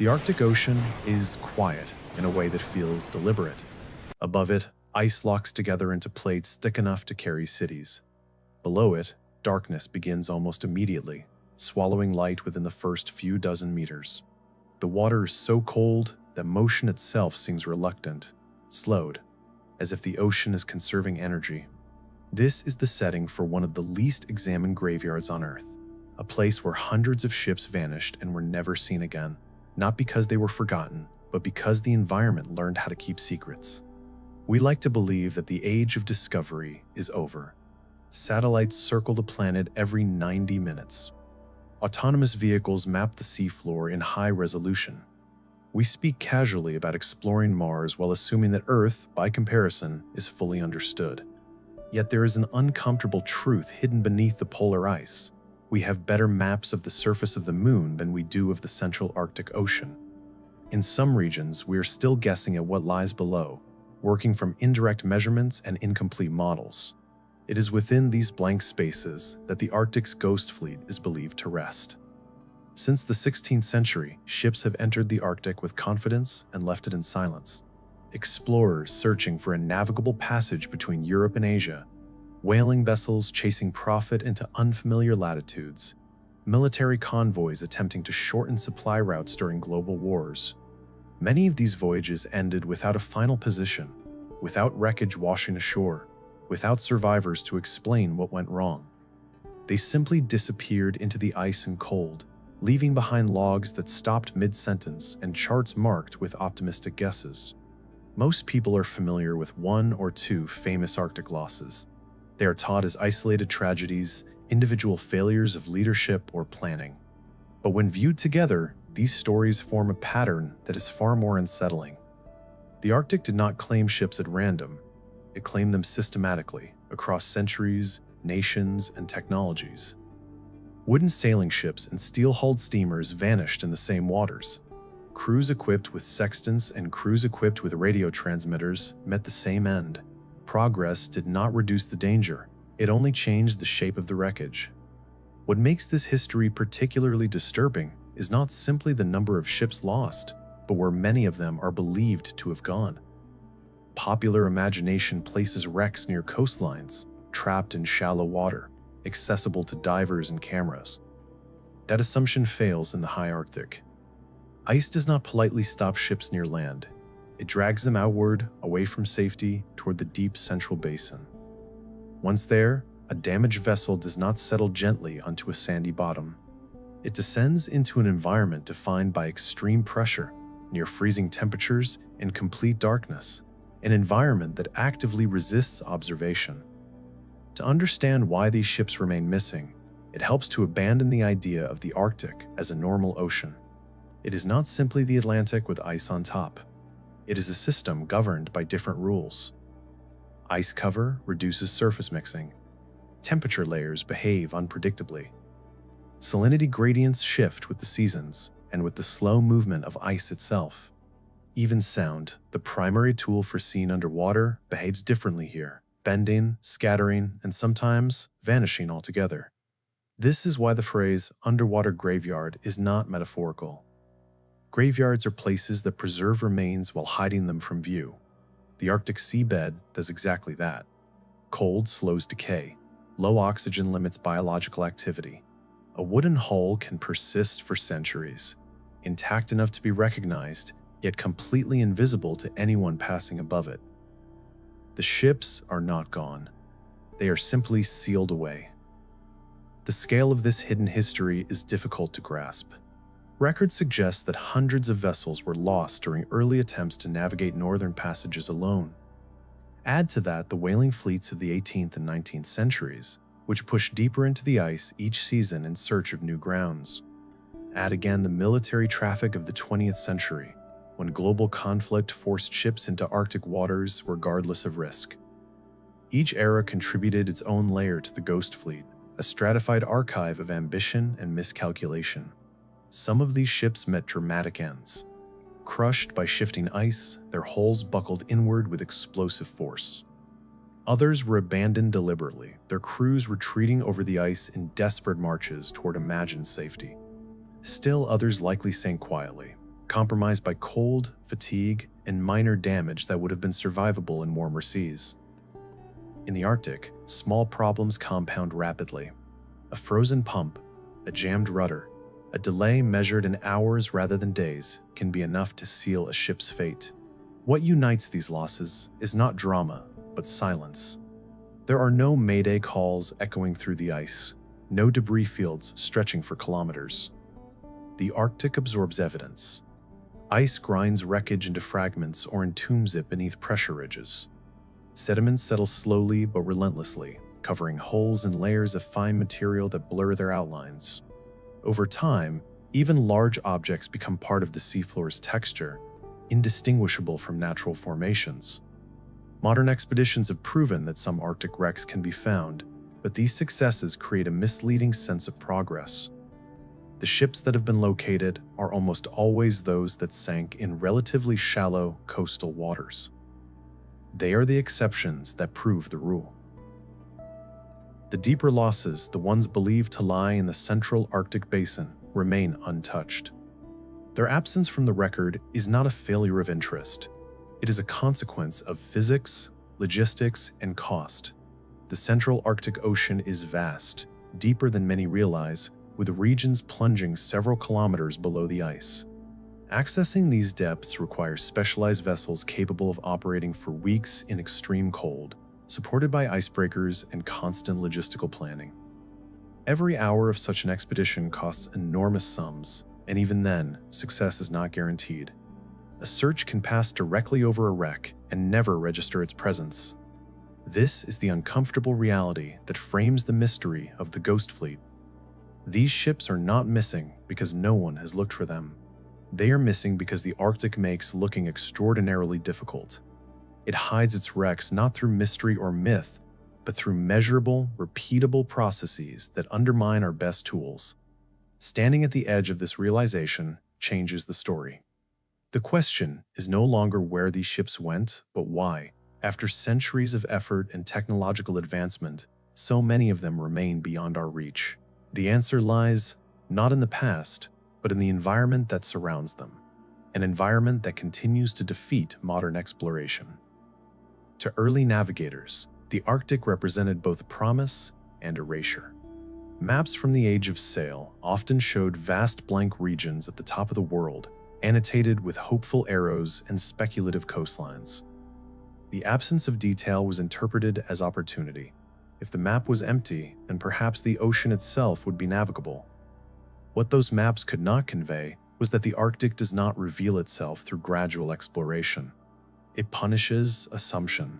The Arctic Ocean is quiet in a way that feels deliberate. Above it, ice locks together into plates thick enough to carry cities. Below it, darkness begins almost immediately, swallowing light within the first few dozen meters. The water is so cold that motion itself seems reluctant, slowed, as if the ocean is conserving energy. This is the setting for one of the least examined graveyards on Earth, a place where hundreds of ships vanished and were never seen again, not because they were forgotten, but because the environment learned how to keep secrets. We like to believe that the age of discovery is over. Satellites circle the planet every 90 minutes. Autonomous vehicles map the seafloor in high resolution. We speak casually about exploring Mars while assuming that Earth, by comparison, is fully understood. Yet there is an uncomfortable truth hidden beneath the polar ice. We have better maps of the surface of the Moon than we do of the central Arctic Ocean. In some regions, we are still guessing at what lies below, working from indirect measurements and incomplete models. It is within these blank spaces that the Arctic's ghost fleet is believed to rest. Since the 16th century, ships have entered the Arctic with confidence and left it in silence. Explorers searching for a navigable passage between Europe and Asia, whaling vessels chasing profit into unfamiliar latitudes, military convoys attempting to shorten supply routes during global wars. Many of these voyages ended without a final position, without wreckage washing ashore, without survivors to explain what went wrong. They simply disappeared into the ice and cold, leaving behind logs that stopped mid-sentence and charts marked with optimistic guesses. Most people are familiar with one or two famous Arctic losses. They are taught as isolated tragedies, individual failures of leadership or planning. But when viewed together, these stories form a pattern that is far more unsettling. The Arctic did not claim ships at random. It claimed them systematically, across centuries, nations, and technologies. Wooden sailing ships and steel-hulled steamers vanished in the same waters. Crews equipped with sextants and crews equipped with radio transmitters met the same end. Progress did not reduce the danger, it only changed the shape of the wreckage. What makes this history particularly disturbing is not simply the number of ships lost, but where many of them are believed to have gone. Popular imagination places wrecks near coastlines, trapped in shallow water, accessible to divers and cameras. That assumption fails in the high Arctic. Ice does not politely stop ships near land. It drags them outward, away from safety, toward the deep central basin. Once there, a damaged vessel does not settle gently onto a sandy bottom. It descends into an environment defined by extreme pressure, near freezing temperatures, and complete darkness, an environment that actively resists observation. To understand why these ships remain missing, it helps to abandon the idea of the Arctic as a normal ocean. It is not simply the Atlantic with ice on top. It is a system governed by different rules. Ice cover reduces surface mixing. Temperature layers behave unpredictably. Salinity gradients shift with the seasons and with the slow movement of ice itself. Even sound, the primary tool for seeing underwater, behaves differently here, bending, scattering, and sometimes vanishing altogether. This is why the phrase underwater graveyard is not metaphorical. Graveyards are places that preserve remains while hiding them from view. The Arctic seabed does exactly that. Cold slows decay. Low oxygen limits biological activity. A wooden hull can persist for centuries, intact enough to be recognized, yet completely invisible to anyone passing above it. The ships are not gone. They are simply sealed away. The scale of this hidden history is difficult to grasp. Records suggest that hundreds of vessels were lost during early attempts to navigate northern passages alone. Add to that the whaling fleets of the 18th and 19th centuries, which pushed deeper into the ice each season in search of new grounds. Add again the military traffic of the 20th century, when global conflict forced ships into Arctic waters regardless of risk. Each era contributed its own layer to the ghost fleet, a stratified archive of ambition and miscalculation. Some of these ships met dramatic ends. Crushed by shifting ice, their hulls buckled inward with explosive force. Others were abandoned deliberately, their crews retreating over the ice in desperate marches toward imagined safety. Still others likely sank quietly, compromised by cold, fatigue, and minor damage that would have been survivable in warmer seas. In the Arctic, small problems compound rapidly. A frozen pump, a jammed rudder, a delay measured in hours rather than days can be enough to seal a ship's fate. What unites these losses is not drama, but silence. There are no mayday calls echoing through the ice, no debris fields stretching for kilometers. The Arctic absorbs evidence. Ice grinds wreckage into fragments or entombs it beneath pressure ridges. Sediments settle slowly but relentlessly, covering holes and layers of fine material that blur their outlines. Over time, even large objects become part of the seafloor's texture, indistinguishable from natural formations. Modern expeditions have proven that some Arctic wrecks can be found, but these successes create a misleading sense of progress. The ships that have been located are almost always those that sank in relatively shallow coastal waters. They are the exceptions that prove the rule. The deeper losses, the ones believed to lie in the central Arctic basin, remain untouched. Their absence from the record is not a failure of interest. It is a consequence of physics, logistics, and cost. The central Arctic Ocean is vast, deeper than many realize, with regions plunging several kilometers below the ice. Accessing these depths requires specialized vessels capable of operating for weeks in extreme cold, supported by icebreakers and constant logistical planning. Every hour of such an expedition costs enormous sums, and even then, success is not guaranteed. A search can pass directly over a wreck and never register its presence. This is the uncomfortable reality that frames the mystery of the Ghost Fleet. These ships are not missing because no one has looked for them. They are missing because the Arctic makes looking extraordinarily difficult. It hides its wrecks not through mystery or myth, but through measurable, repeatable processes that undermine our best tools. Standing at the edge of this realization changes the story. The question is no longer where these ships went, but why. After centuries of effort and technological advancement, so many of them remain beyond our reach. The answer lies not in the past, but in the environment that surrounds them, an environment that continues to defeat modern exploration. To early navigators, the Arctic represented both promise and erasure. Maps from the age of sail often showed vast blank regions at the top of the world, annotated with hopeful arrows and speculative coastlines. The absence of detail was interpreted as opportunity. If the map was empty, then perhaps the ocean itself would be navigable. What those maps could not convey was that the Arctic does not reveal itself through gradual exploration. It punishes assumption.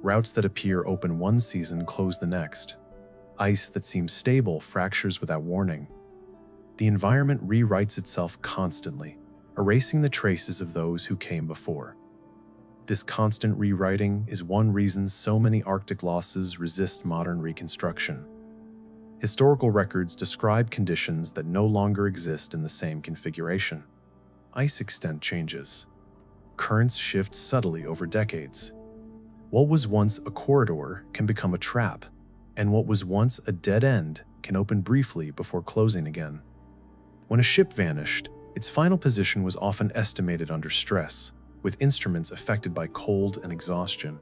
Routes that appear open one season close the next. Ice that seems stable fractures without warning. The environment rewrites itself constantly, erasing the traces of those who came before. This constant rewriting is one reason so many Arctic losses resist modern reconstruction. Historical records describe conditions that no longer exist in the same configuration. Ice extent changes. Currents shift subtly over decades. What was once a corridor can become a trap, and what was once a dead end can open briefly before closing again. When a ship vanished, its final position was often estimated under stress, with instruments affected by cold and exhaustion.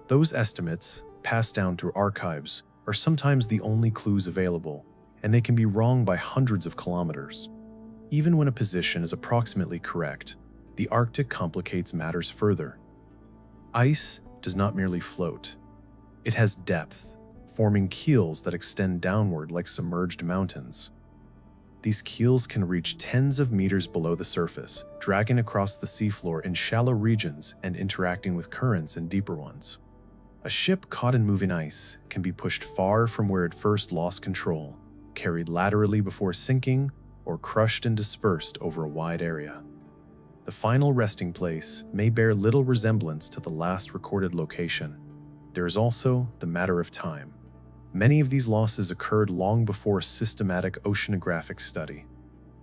Those estimates, passed down through archives, are sometimes the only clues available, and they can be wrong by hundreds of kilometers. Even when a position is approximately correct, the Arctic complicates matters further. Ice does not merely float. It has depth, forming keels that extend downward like submerged mountains. These keels can reach tens of meters below the surface, dragging across the seafloor in shallow regions and interacting with currents in deeper ones. A ship caught in moving ice can be pushed far from where it first lost control, carried laterally before sinking, or crushed and dispersed over a wide area. The final resting place may bear little resemblance to the last recorded location. There is also the matter of time. Many of these losses occurred long before systematic oceanographic study.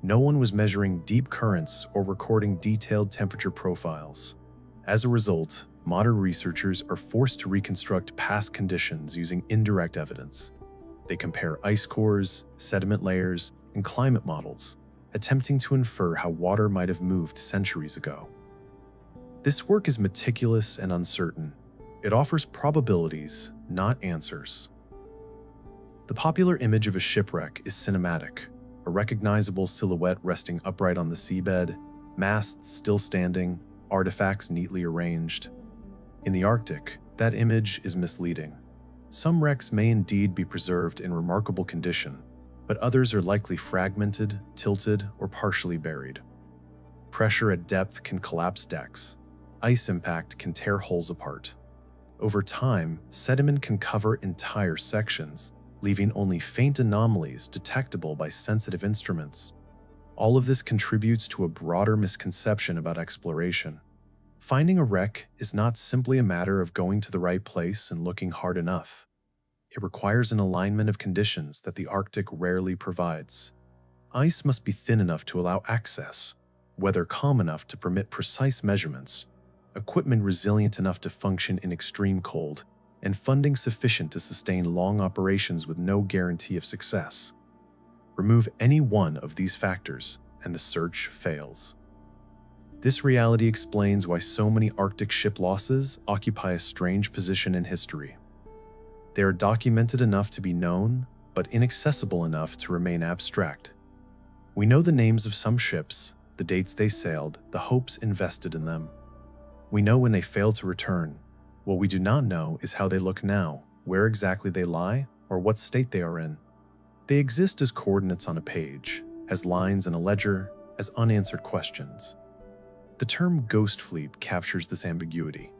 No one was measuring deep currents or recording detailed temperature profiles. As a result, modern researchers are forced to reconstruct past conditions using indirect evidence. They compare ice cores, sediment layers, and climate models, attempting to infer how water might have moved centuries ago. This work is meticulous and uncertain. It offers probabilities, not answers. The popular image of a shipwreck is cinematic, a recognizable silhouette resting upright on the seabed, masts still standing, artifacts neatly arranged. In the Arctic, that image is misleading. Some wrecks may indeed be preserved in remarkable condition, but others are likely fragmented, tilted, or partially buried. Pressure at depth can collapse decks. Ice impact can tear hulls apart. Over time, sediment can cover entire sections, leaving only faint anomalies detectable by sensitive instruments. All of this contributes to a broader misconception about exploration. Finding a wreck is not simply a matter of going to the right place and looking hard enough. It requires an alignment of conditions that the Arctic rarely provides. Ice must be thin enough to allow access, weather calm enough to permit precise measurements, equipment resilient enough to function in extreme cold, and funding sufficient to sustain long operations with no guarantee of success. Remove any one of these factors, and the search fails. This reality explains why so many Arctic ship losses occupy a strange position in history. They are documented enough to be known, but inaccessible enough to remain abstract. We know the names of some ships, the dates they sailed, the hopes invested in them. We know when they failed to return. What we do not know is how they look now, where exactly they lie, or what state they are in. They exist as coordinates on a page, as lines in a ledger, as unanswered questions. The term ghost fleet captures this ambiguity.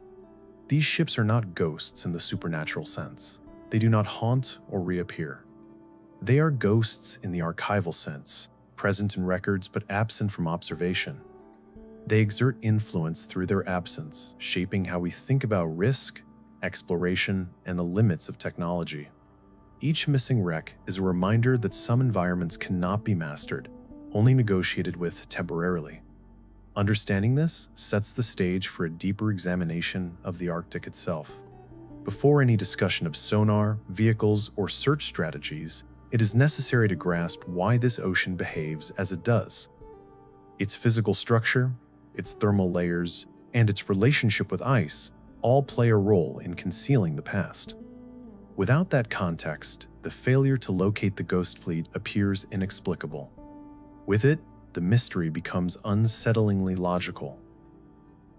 These ships are not ghosts in the supernatural sense. They do not haunt or reappear. They are ghosts in the archival sense, present in records but absent from observation. They exert influence through their absence, shaping how we think about risk, exploration, and the limits of technology. Each missing wreck is a reminder that some environments cannot be mastered, only negotiated with temporarily. Understanding this sets the stage for a deeper examination of the Arctic itself. Before any discussion of sonar, vehicles, or search strategies, it is necessary to grasp why this ocean behaves as it does. Its physical structure, its thermal layers, and its relationship with ice all play a role in concealing the past. Without that context, the failure to locate the ghost fleet appears inexplicable. With it, the mystery becomes unsettlingly logical.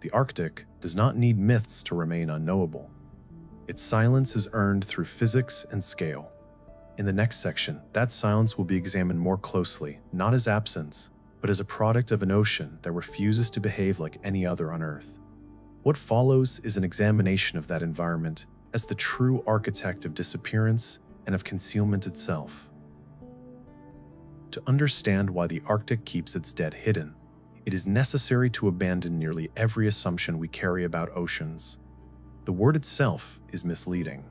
The Arctic does not need myths to remain unknowable. Its silence is earned through physics and scale. In the next section, that silence will be examined more closely, not as absence, but as a product of an ocean that refuses to behave like any other on Earth. What follows is an examination of that environment as the true architect of disappearance and of concealment itself. To understand why the Arctic keeps its dead hidden, it is necessary to abandon nearly every assumption we carry about oceans. The word itself is misleading.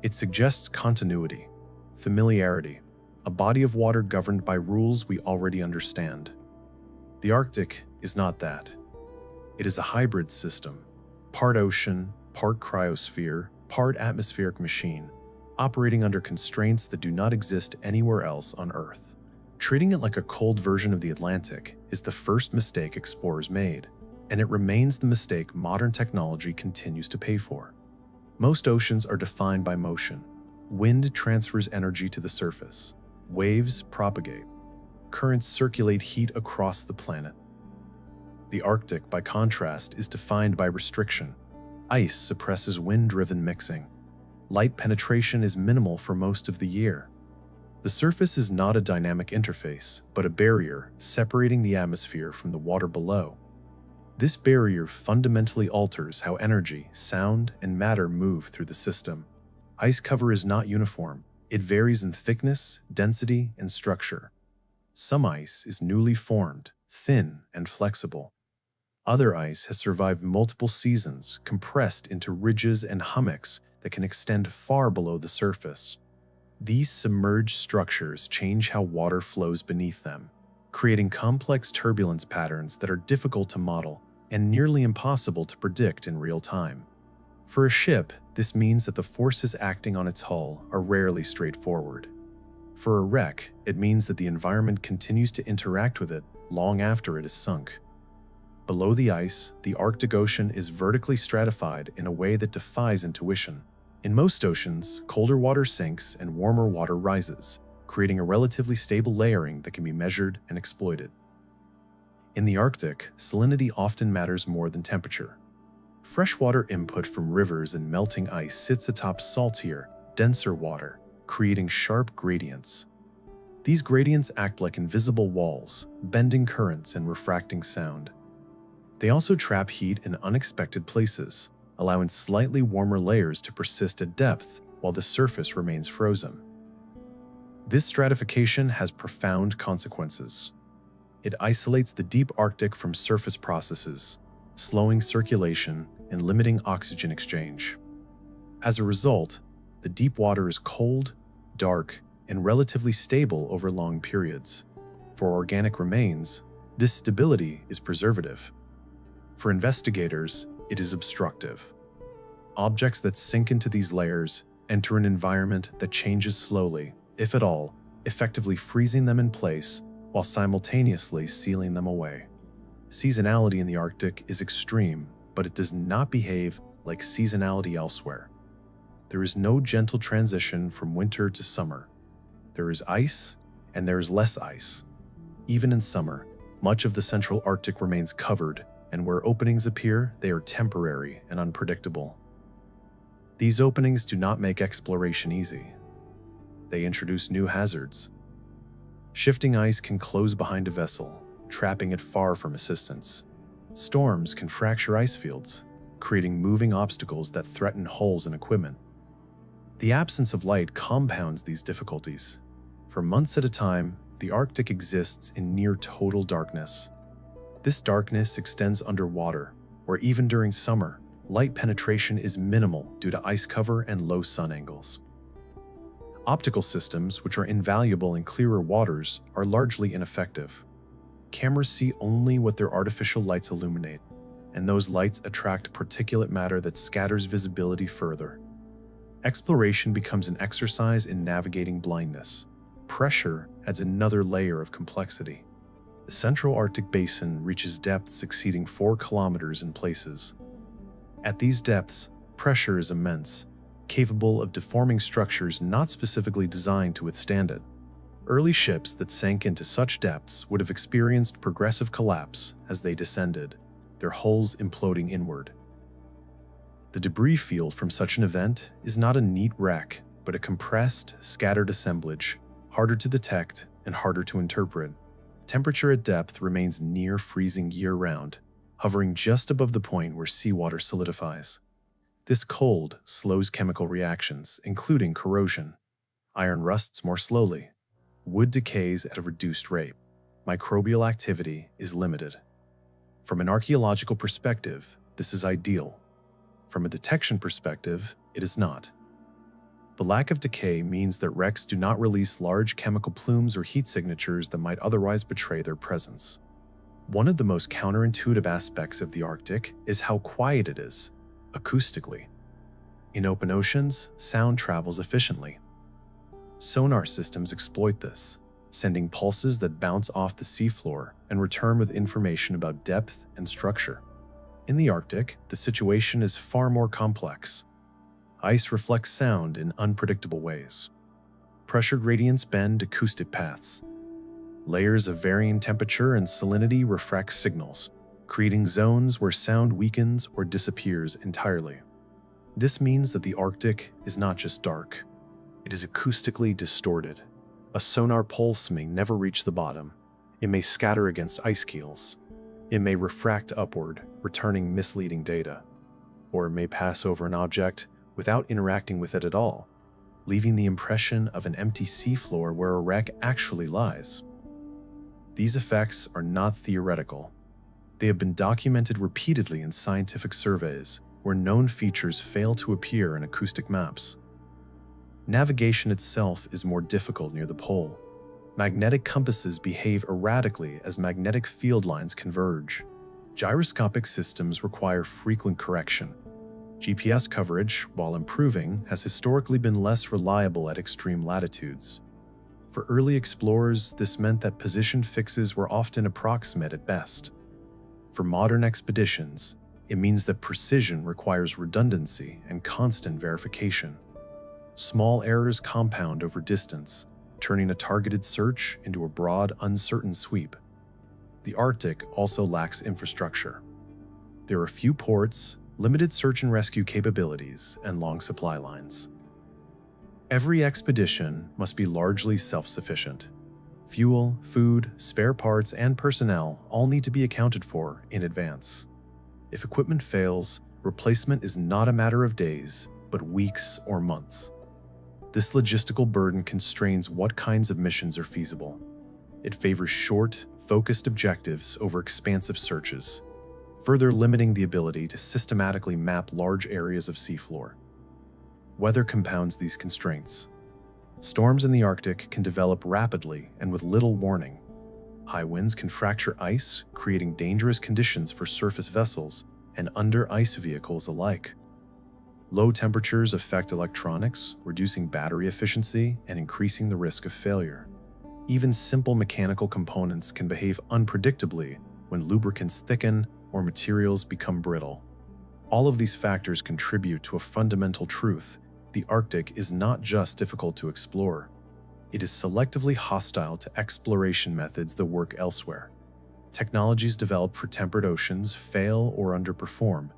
It suggests continuity, familiarity, a body of water governed by rules we already understand. The Arctic is not that. It is a hybrid system, part ocean, part cryosphere, part atmospheric machine, operating under constraints that do not exist anywhere else on Earth. Treating it like a cold version of the Atlantic is the first mistake explorers made, and it remains the mistake modern technology continues to pay for. Most oceans are defined by motion. Wind transfers energy to the surface. Waves propagate. Currents circulate heat across the planet. The Arctic, by contrast, is defined by restriction. Ice suppresses wind-driven mixing. Light penetration is minimal for most of the year. The surface is not a dynamic interface, but a barrier separating the atmosphere from the water below. This barrier fundamentally alters how energy, sound, and matter move through the system. Ice cover is not uniform. It varies in thickness, density, and structure. Some ice is newly formed, thin, and flexible. Other ice has survived multiple seasons, compressed into ridges and hummocks that can extend far below the surface. These submerged structures change how water flows beneath them, creating complex turbulence patterns that are difficult to model and nearly impossible to predict in real time. For a ship, this means that the forces acting on its hull are rarely straightforward. For a wreck, it means that the environment continues to interact with it long after it is sunk. Below the ice, the Arctic Ocean is vertically stratified in a way that defies intuition. In most oceans, colder water sinks and warmer water rises, creating a relatively stable layering that can be measured and exploited. In the Arctic, salinity often matters more than temperature. Freshwater input from rivers and melting ice sits atop saltier, denser water, creating sharp gradients. These gradients act like invisible walls, bending currents and refracting sound. They also trap heat in unexpected places, allowing slightly warmer layers to persist at depth while the surface remains frozen. This stratification has profound consequences. It isolates the deep Arctic from surface processes, slowing circulation and limiting oxygen exchange. As a result, the deep water is cold, dark, and relatively stable over long periods. For organic remains, this stability is preservative. For investigators, it is obstructive. Objects that sink into these layers enter an environment that changes slowly, if at all, effectively freezing them in place while simultaneously sealing them away. Seasonality in the Arctic is extreme, but it does not behave like seasonality elsewhere. There is no gentle transition from winter to summer. There is ice, and there is less ice. Even in summer, much of the central Arctic remains covered, and where openings appear, they are temporary and unpredictable. These openings do not make exploration easy. They introduce new hazards. Shifting ice can close behind a vessel, trapping it far from assistance. Storms can fracture ice fields, creating moving obstacles that threaten hulls and equipment. The absence of light compounds these difficulties. For months at a time, the Arctic exists in near total darkness. This darkness extends underwater, where even during summer, light penetration is minimal due to ice cover and low sun angles. Optical systems, which are invaluable in clearer waters, are largely ineffective. Cameras see only what their artificial lights illuminate, and those lights attract particulate matter that scatters visibility further. Exploration becomes an exercise in navigating blindness. Pressure adds another layer of complexity. The central Arctic basin reaches depths exceeding 4 kilometers in places. At these depths, pressure is immense, capable of deforming structures not specifically designed to withstand it. Early ships that sank into such depths would have experienced progressive collapse as they descended, their hulls imploding inward. The debris field from such an event is not a neat wreck, but a compressed, scattered assemblage, harder to detect and harder to interpret. Temperature at depth remains near freezing year-round, hovering just above the point where seawater solidifies. This cold slows chemical reactions, including corrosion. Iron rusts more slowly. Wood decays at a reduced rate. Microbial activity is limited. From an archaeological perspective, this is ideal. From a detection perspective, it is not. The lack of decay means that wrecks do not release large chemical plumes or heat signatures that might otherwise betray their presence. One of the most counterintuitive aspects of the Arctic is how quiet it is, acoustically. In open oceans, sound travels efficiently. Sonar systems exploit this, sending pulses that bounce off the seafloor and return with information about depth and structure. In the Arctic, the situation is far more complex. Ice reflects sound in unpredictable ways. Pressure gradients bend acoustic paths. Layers of varying temperature and salinity refract signals, creating zones where sound weakens or disappears entirely. This means that the Arctic is not just dark. It is acoustically distorted. A sonar pulse may never reach the bottom. It may scatter against ice keels. It may refract upward, returning misleading data. Or it may pass over an object without interacting with it at all, leaving the impression of an empty seafloor where a wreck actually lies. These effects are not theoretical. They have been documented repeatedly in scientific surveys where known features fail to appear in acoustic maps. Navigation itself is more difficult near the pole. Magnetic compasses behave erratically as magnetic field lines converge. Gyroscopic systems require frequent correction. GPS coverage, while improving, has historically been less reliable at extreme latitudes. For early explorers, this meant that position fixes were often approximate at best. For modern expeditions, it means that precision requires redundancy and constant verification. Small errors compound over distance, turning a targeted search into a broad, uncertain sweep. The Arctic also lacks infrastructure. There are few ports, limited search and rescue capabilities, and long supply lines. Every expedition must be largely self-sufficient. Fuel, food, spare parts, and personnel all need to be accounted for in advance. If equipment fails, replacement is not a matter of days, but weeks or months. This logistical burden constrains what kinds of missions are feasible. It favors short, focused objectives over expansive searches, further limiting the ability to systematically map large areas of seafloor. Weather compounds these constraints. Storms in the Arctic can develop rapidly and with little warning. High winds can fracture ice, creating dangerous conditions for surface vessels and under-ice vehicles alike. Low temperatures affect electronics, reducing battery efficiency and increasing the risk of failure. Even simple mechanical components can behave unpredictably when lubricants thicken or materials become brittle. All of these factors contribute to a fundamental truth: the Arctic is not just difficult to explore. It is selectively hostile to exploration methods that work elsewhere. Technologies developed for temperate oceans fail or underperform.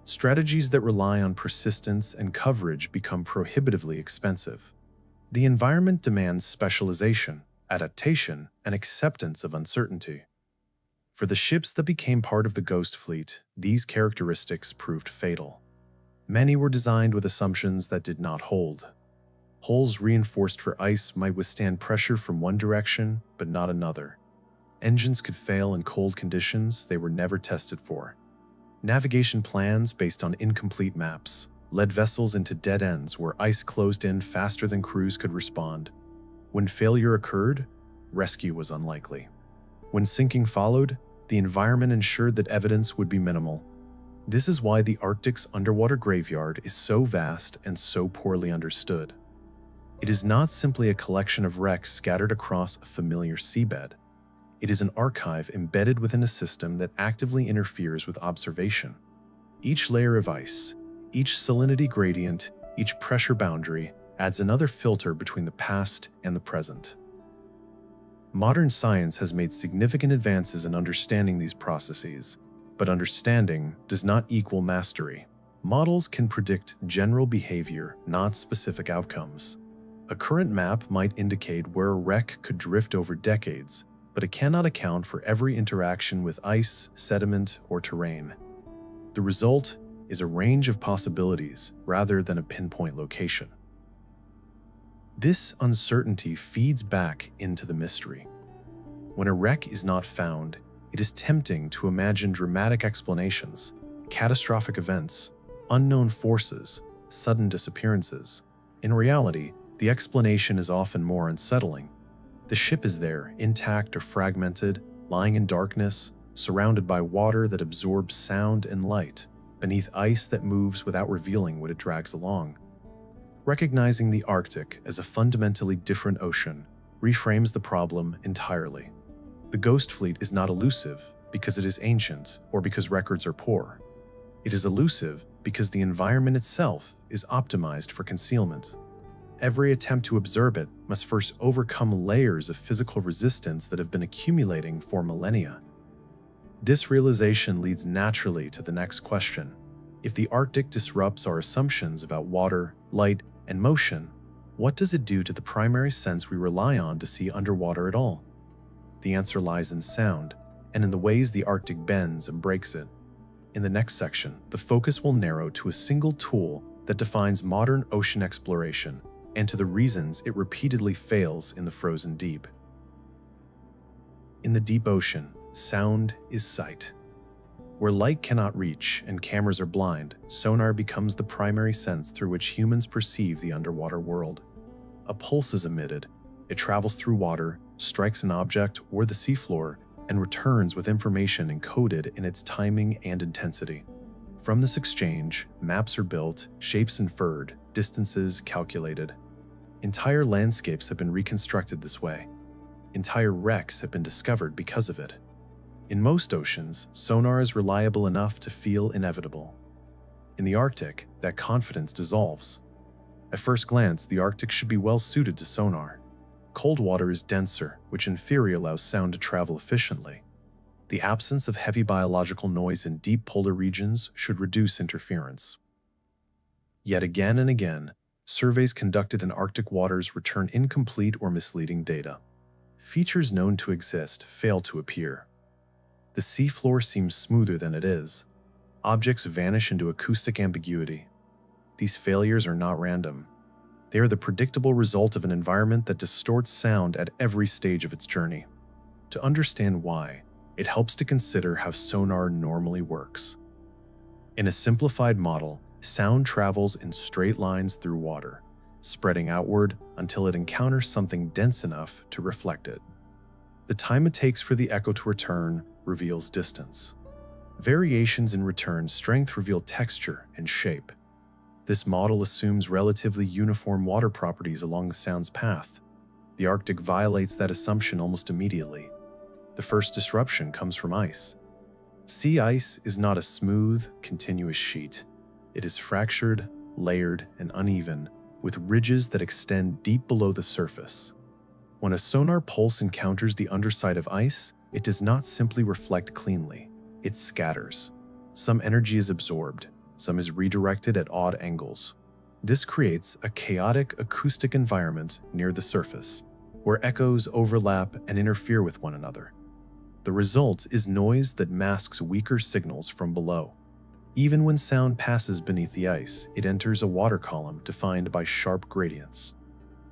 Strategies that rely on persistence and coverage become prohibitively expensive. The environment demands specialization, adaptation, and acceptance of uncertainty. For the ships that became part of the Ghost Fleet, these characteristics proved fatal. Many were designed with assumptions that did not hold. Hulls reinforced for ice might withstand pressure from one direction, but not another. Engines could fail in cold conditions they were never tested for. Navigation plans based on incomplete maps led vessels into dead ends where ice closed in faster than crews could respond. When failure occurred, rescue was unlikely. When sinking followed, the environment ensured that evidence would be minimal. This is why the Arctic's underwater graveyard is so vast and so poorly understood. It is not simply a collection of wrecks scattered across a familiar seabed. It is an archive embedded within a system that actively interferes with observation. Each layer of ice, each salinity gradient, each pressure boundary adds another filter between the past and the present. Modern science has made significant advances in understanding these processes, but understanding does not equal mastery. Models can predict general behavior, not specific outcomes. A current map might indicate where a wreck could drift over decades, but it cannot account for every interaction with ice, sediment, or terrain. The result is a range of possibilities rather than a pinpoint location. This uncertainty feeds back into the mystery. When a wreck is not found, it is tempting to imagine dramatic explanations, catastrophic events, unknown forces, sudden disappearances. In reality, the explanation is often more unsettling. The ship is there, intact or fragmented, lying in darkness, surrounded by water that absorbs sound and light, beneath ice that moves without revealing what it drags along. Recognizing the Arctic as a fundamentally different ocean reframes the problem entirely. The Ghost Fleet is not elusive because it is ancient or because records are poor. It is elusive because the environment itself is optimized for concealment. Every attempt to observe it must first overcome layers of physical resistance that have been accumulating for millennia. This realization leads naturally to the next question. If the Arctic disrupts our assumptions about water, light, and motion, what does it do to the primary sense we rely on to see underwater at all? The answer lies in sound, and in the ways the Arctic bends and breaks it. In the next section, the focus will narrow to a single tool that defines modern ocean exploration and to the reasons it repeatedly fails in the frozen deep. In the deep ocean, sound is sight. Where light cannot reach and cameras are blind, sonar becomes the primary sense through which humans perceive the underwater world. A pulse is emitted. It travels through water, strikes an object or the seafloor, and returns with information encoded in its timing and intensity. From this exchange, maps are built, shapes inferred, distances calculated. Entire landscapes have been reconstructed this way. Entire wrecks have been discovered because of it. In most oceans, sonar is reliable enough to feel inevitable. In the Arctic, that confidence dissolves. At first glance, the Arctic should be well suited to sonar. Cold water is denser, which in theory allows sound to travel efficiently. The absence of heavy biological noise in deep polar regions should reduce interference. Yet again and again, surveys conducted in Arctic waters return incomplete or misleading data. Features known to exist fail to appear. The seafloor seems smoother than it is. Objects vanish into acoustic ambiguity. These failures are not random. They are the predictable result of an environment that distorts sound at every stage of its journey. To understand why, it helps to consider how sonar normally works. In a simplified model, sound travels in straight lines through water, spreading outward until it encounters something dense enough to reflect it. The time it takes for the echo to return reveals distance. Variations in return strength reveal texture and shape. This model assumes relatively uniform water properties along the sound's path. The Arctic violates that assumption almost immediately. The first disruption comes from ice. Sea ice is not a smooth, continuous sheet. It is fractured, layered, and uneven, with ridges that extend deep below the surface. When a sonar pulse encounters the underside of ice, it does not simply reflect cleanly. It scatters. Some energy is absorbed, some is redirected at odd angles. This creates a chaotic acoustic environment near the surface, where echoes overlap and interfere with one another. The result is noise that masks weaker signals from below. Even when sound passes beneath the ice, it enters a water column defined by sharp gradients.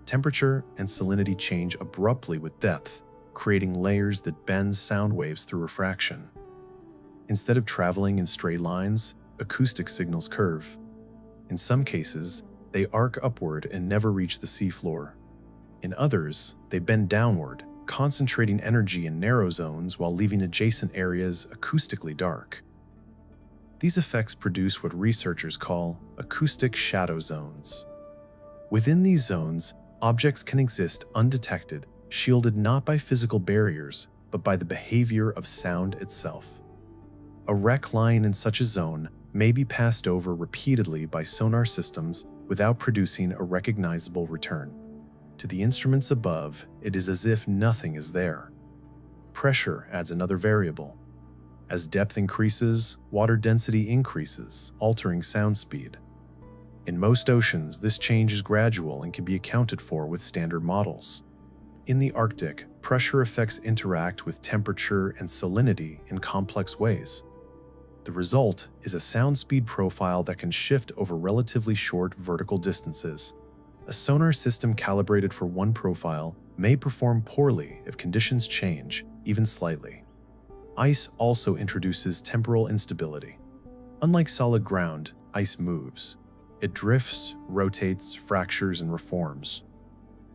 Temperature and salinity change abruptly with depth, creating layers that bend sound waves through refraction. Instead of traveling in straight lines, acoustic signals curve. In some cases, they arc upward and never reach the seafloor. In others, they bend downward, concentrating energy in narrow zones while leaving adjacent areas acoustically dark. These effects produce what researchers call acoustic shadow zones. Within these zones, objects can exist undetected, shielded not by physical barriers, but by the behavior of sound itself. A wreck lying in such a zone may be passed over repeatedly by sonar systems without producing a recognizable return. To the instruments above, it is as if nothing is there. Pressure adds another variable. As depth increases, water density increases, altering sound speed. In most oceans, this change is gradual and can be accounted for with standard models. In the Arctic, pressure effects interact with temperature and salinity in complex ways. The result is a sound speed profile that can shift over relatively short vertical distances. A sonar system calibrated for one profile may perform poorly if conditions change, even slightly. Ice also introduces temporal instability. Unlike solid ground, ice moves. It drifts, rotates, fractures, and reforms.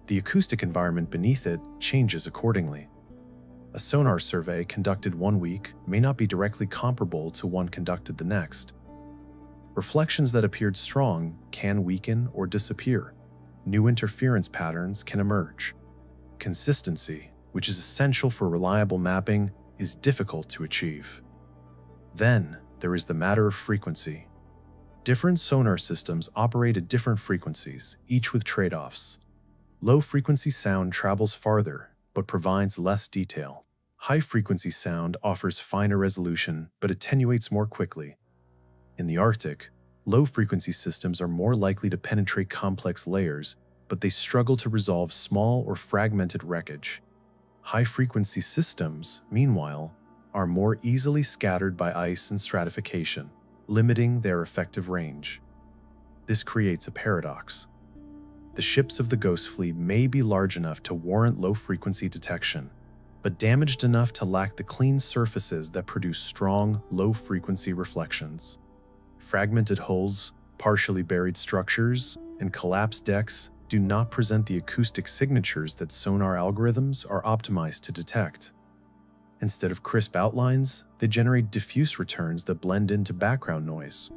The acoustic environment beneath it changes accordingly. A sonar survey conducted one week may not be directly comparable to one conducted the next. Reflections that appeared strong can weaken or disappear. New interference patterns can emerge. Consistency, which is essential for reliable mapping, is difficult to achieve. Then, there is the matter of frequency. Different sonar systems operate at different frequencies, each with trade-offs. Low-frequency sound travels farther, but provides less detail. High-frequency sound offers finer resolution, but attenuates more quickly. In the Arctic, low-frequency systems are more likely to penetrate complex layers, but they struggle to resolve small or fragmented wreckage. High-frequency systems, meanwhile, are more easily scattered by ice and stratification, limiting their effective range. This creates a paradox. The ships of the Ghost Fleet may be large enough to warrant low-frequency detection, but damaged enough to lack the clean surfaces that produce strong, low-frequency reflections. Fragmented hulls, partially buried structures, and collapsed decks do not present the acoustic signatures that sonar algorithms are optimized to detect. Instead of crisp outlines, they generate diffuse returns that blend into background noise.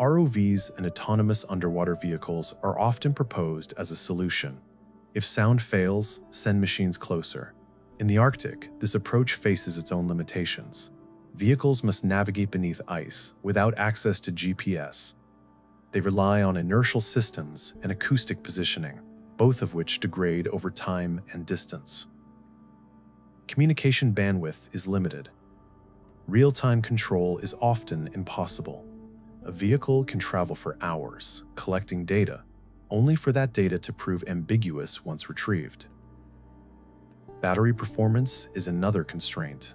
ROVs and autonomous underwater vehicles are often proposed as a solution. If sound fails, send machines closer. In the Arctic, this approach faces its own limitations. Vehicles must navigate beneath ice without access to GPS. They rely on inertial systems and acoustic positioning, both of which degrade over time and distance. Communication bandwidth is limited. Real-time control is often impossible. A vehicle can travel for hours, collecting data, only for that data to prove ambiguous once retrieved. Battery performance is another constraint.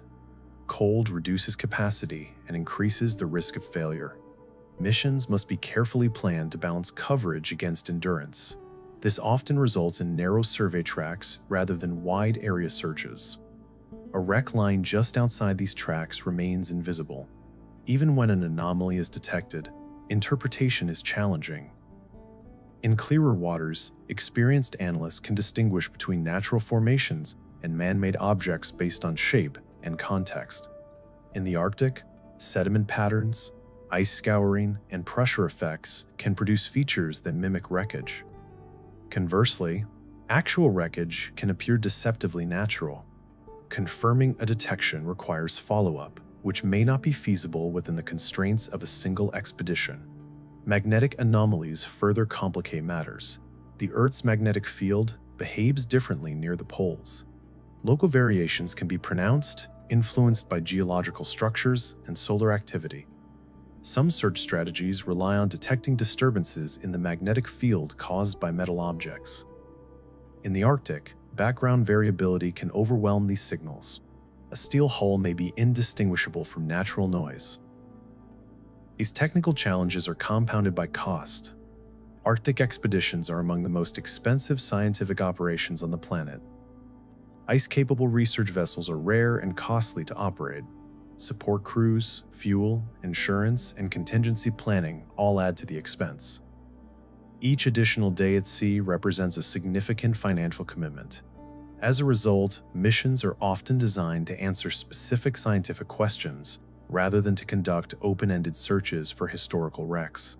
Cold reduces capacity and increases the risk of failure. Missions must be carefully planned to balance coverage against endurance. This often results in narrow survey tracks rather than wide area searches. A wreck line just outside these tracks remains invisible. Even when an anomaly is detected, interpretation is challenging. In clearer waters, experienced analysts can distinguish between natural formations and man-made objects based on shape and context. In the Arctic, sediment patterns, ice scouring, and pressure effects can produce features that mimic wreckage. Conversely, actual wreckage can appear deceptively natural. Confirming a detection requires follow-up, which may not be feasible within the constraints of a single expedition. Magnetic anomalies further complicate matters. The Earth's magnetic field behaves differently near the poles. Local variations can be pronounced, influenced by geological structures and solar activity. Some search strategies rely on detecting disturbances in the magnetic field caused by metal objects. In the Arctic, background variability can overwhelm these signals. A steel hull may be indistinguishable from natural noise. These technical challenges are compounded by cost. Arctic expeditions are among the most expensive scientific operations on the planet. Ice-capable research vessels are rare and costly to operate. Support crews, fuel, insurance, and contingency planning all add to the expense. Each additional day at sea represents a significant financial commitment. As a result, missions are often designed to answer specific scientific questions rather than to conduct open-ended searches for historical wrecks.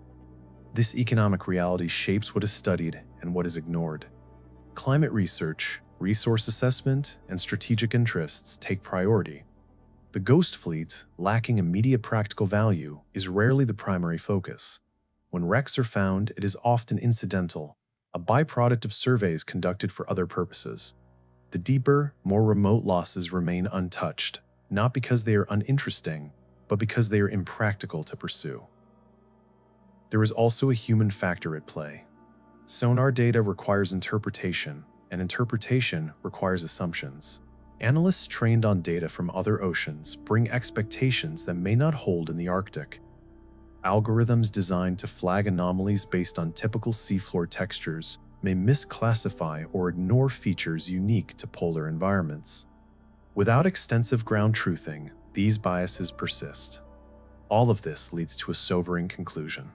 This economic reality shapes what is studied and what is ignored. Climate research, resource assessment, and strategic interests take priority. The ghost fleet, lacking immediate practical value, is rarely the primary focus. When wrecks are found, it is often incidental, a byproduct of surveys conducted for other purposes. The deeper, more remote losses remain untouched, not because they are uninteresting, but because they are impractical to pursue. There is also a human factor at play. Sonar data requires interpretation, and interpretation requires assumptions. Analysts trained on data from other oceans bring expectations that may not hold in the Arctic. Algorithms designed to flag anomalies based on typical seafloor textures may misclassify or ignore features unique to polar environments. Without extensive ground truthing, these biases persist. All of this leads to a sobering conclusion.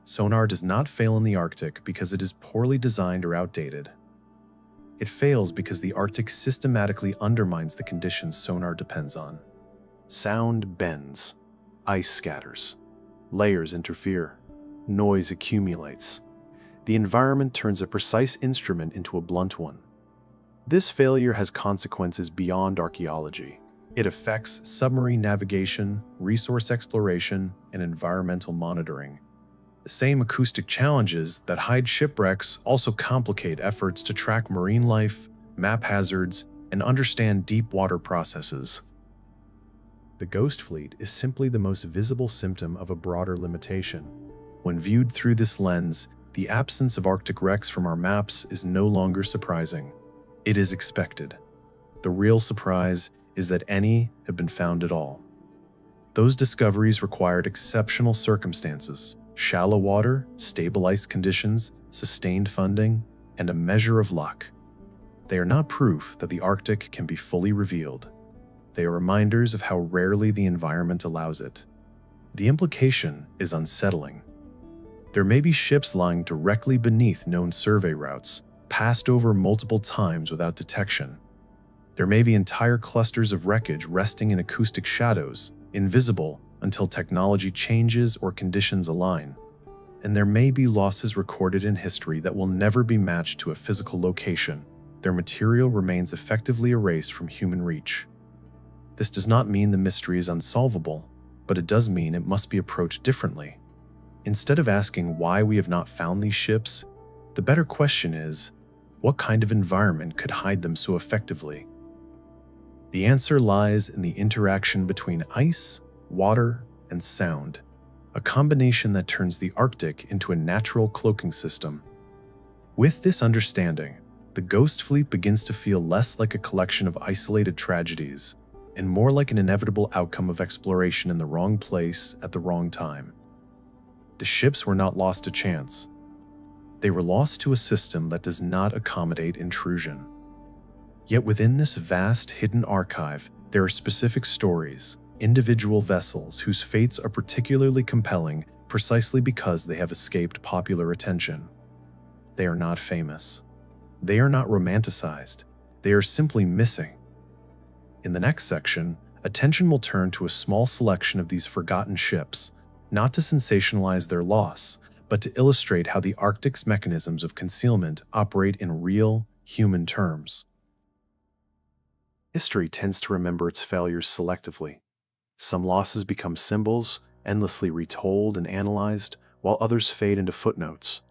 Sonar does not fail in the Arctic because it is poorly designed or outdated. It fails because the Arctic systematically undermines the conditions sonar depends on. Sound bends, ice scatters, layers interfere, noise accumulates. The environment turns a precise instrument into a blunt one. This failure has consequences beyond archaeology. It affects submarine navigation, resource exploration, and environmental monitoring. The same acoustic challenges that hide shipwrecks also complicate efforts to track marine life, map hazards, and understand deep water processes. The ghost fleet is simply the most visible symptom of a broader limitation. When viewed through this lens, the absence of Arctic wrecks from our maps is no longer surprising. It is expected. The real surprise is that any have been found at all. Those discoveries required exceptional circumstances, shallow water, stable ice conditions, sustained funding, and a measure of luck. They are not proof that the Arctic can be fully revealed. They are reminders of how rarely the environment allows it. The implication is unsettling. There may be ships lying directly beneath known survey routes, passed over multiple times without detection. There may be entire clusters of wreckage resting in acoustic shadows, invisible until technology changes or conditions align, and there may be losses recorded in history that will never be matched to a physical location. Their material remains effectively erased from human reach. This does not mean the mystery is unsolvable, but it does mean it must be approached differently. Instead of asking why we have not found these ships, the better question is, what kind of environment could hide them so effectively? The answer lies in the interaction between ice, water, and sound, a combination that turns the Arctic into a natural cloaking system. With this understanding, the Ghost Fleet begins to feel less like a collection of isolated tragedies and more like an inevitable outcome of exploration in the wrong place at the wrong time. The ships were not lost to chance. They were lost to a system that does not accommodate intrusion. Yet within this vast hidden archive, there are specific stories, individual vessels whose fates are particularly compelling precisely because they have escaped popular attention. They are not famous. They are not romanticized. They are simply missing. In the next section, attention will turn to a small selection of these forgotten ships, not to sensationalize their loss, but to illustrate how the Arctic's mechanisms of concealment operate in real, human terms. History tends to remember its failures selectively. Some losses become symbols, endlessly retold and analyzed, while others fade into footnotes.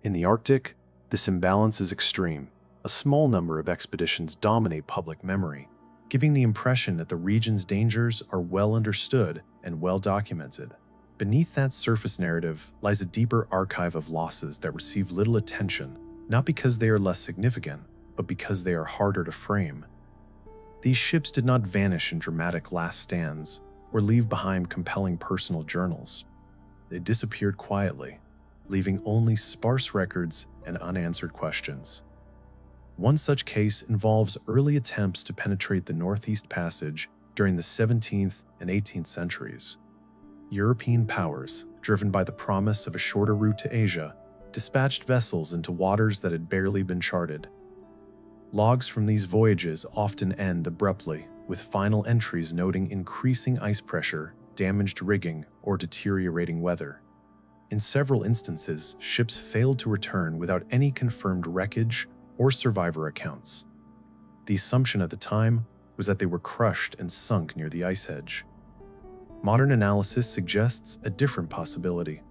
In the Arctic, this imbalance is extreme. A small number of expeditions dominate public memory, giving the impression that the region's dangers are well understood and well documented. Beneath that surface narrative lies a deeper archive of losses that receive little attention, not because they are less significant, but because they are harder to frame. These ships did not vanish in dramatic last stands or leave behind compelling personal journals. They disappeared quietly, leaving only sparse records and unanswered questions. One such case involves early attempts to penetrate the Northeast Passage during the 17th and 18th centuries. European powers, driven by the promise of a shorter route to Asia, dispatched vessels into waters that had barely been charted. Logs from these voyages often end abruptly, with final entries noting increasing ice pressure, damaged rigging, or deteriorating weather. In several instances, ships failed to return without any confirmed wreckage or survivor accounts. The assumption at the time was that they were crushed and sunk near the ice edge. Modern analysis suggests a different possibility.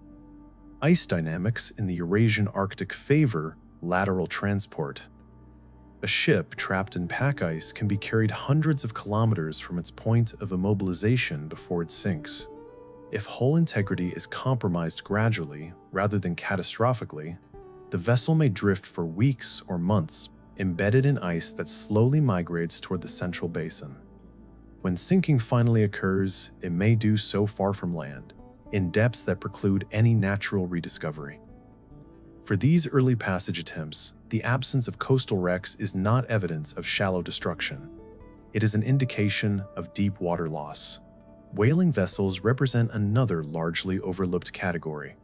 Ice dynamics in the Eurasian Arctic favor lateral transport. A ship trapped in pack ice can be carried hundreds of kilometers from its point of immobilization before it sinks. If hull integrity is compromised gradually rather than catastrophically, the vessel may drift for weeks or months, embedded in ice that slowly migrates toward the central basin. When sinking finally occurs, it may do so far from land, in depths that preclude any natural rediscovery. For these early passage attempts, the absence of coastal wrecks is not evidence of shallow destruction. It is an indication of deep water loss. Whaling vessels represent another largely overlooked category.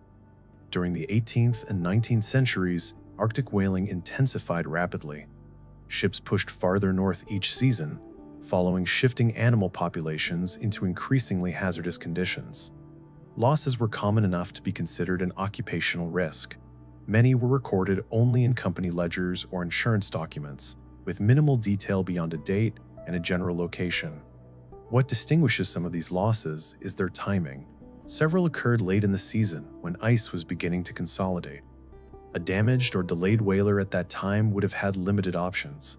During the 18th and 19th centuries, Arctic whaling intensified rapidly. Ships pushed farther north each season, following shifting animal populations into increasingly hazardous conditions. Losses were common enough to be considered an occupational risk. Many were recorded only in company ledgers or insurance documents, with minimal detail beyond a date and a general location. What distinguishes some of these losses is their timing. Several occurred late in the season when ice was beginning to consolidate. A damaged or delayed whaler at that time would have had limited options.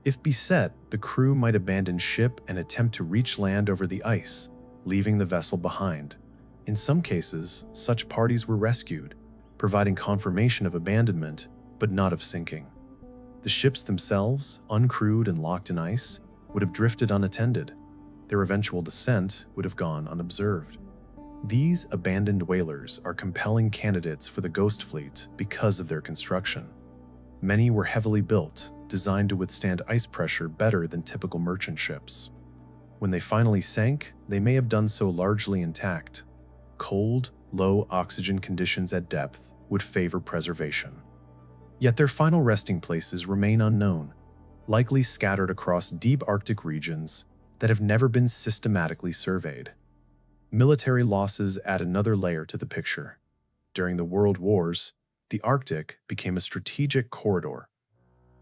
If beset, the crew might abandon ship and attempt to reach land over the ice, leaving the vessel behind. In some cases, such parties were rescued, providing confirmation of abandonment, but not of sinking. The ships themselves, uncrewed and locked in ice, would have drifted unattended. Their eventual descent would have gone unobserved. These abandoned whalers are compelling candidates for the Ghost Fleet because of their construction. Many were heavily built, designed to withstand ice pressure better than typical merchant ships. When they finally sank, they may have done so largely intact. Cold, low oxygen conditions at depth would favor preservation. Yet their final resting places remain unknown, likely scattered across deep Arctic regions that have never been systematically surveyed. Military losses add another layer to the picture. During the World Wars, the Arctic became a strategic corridor.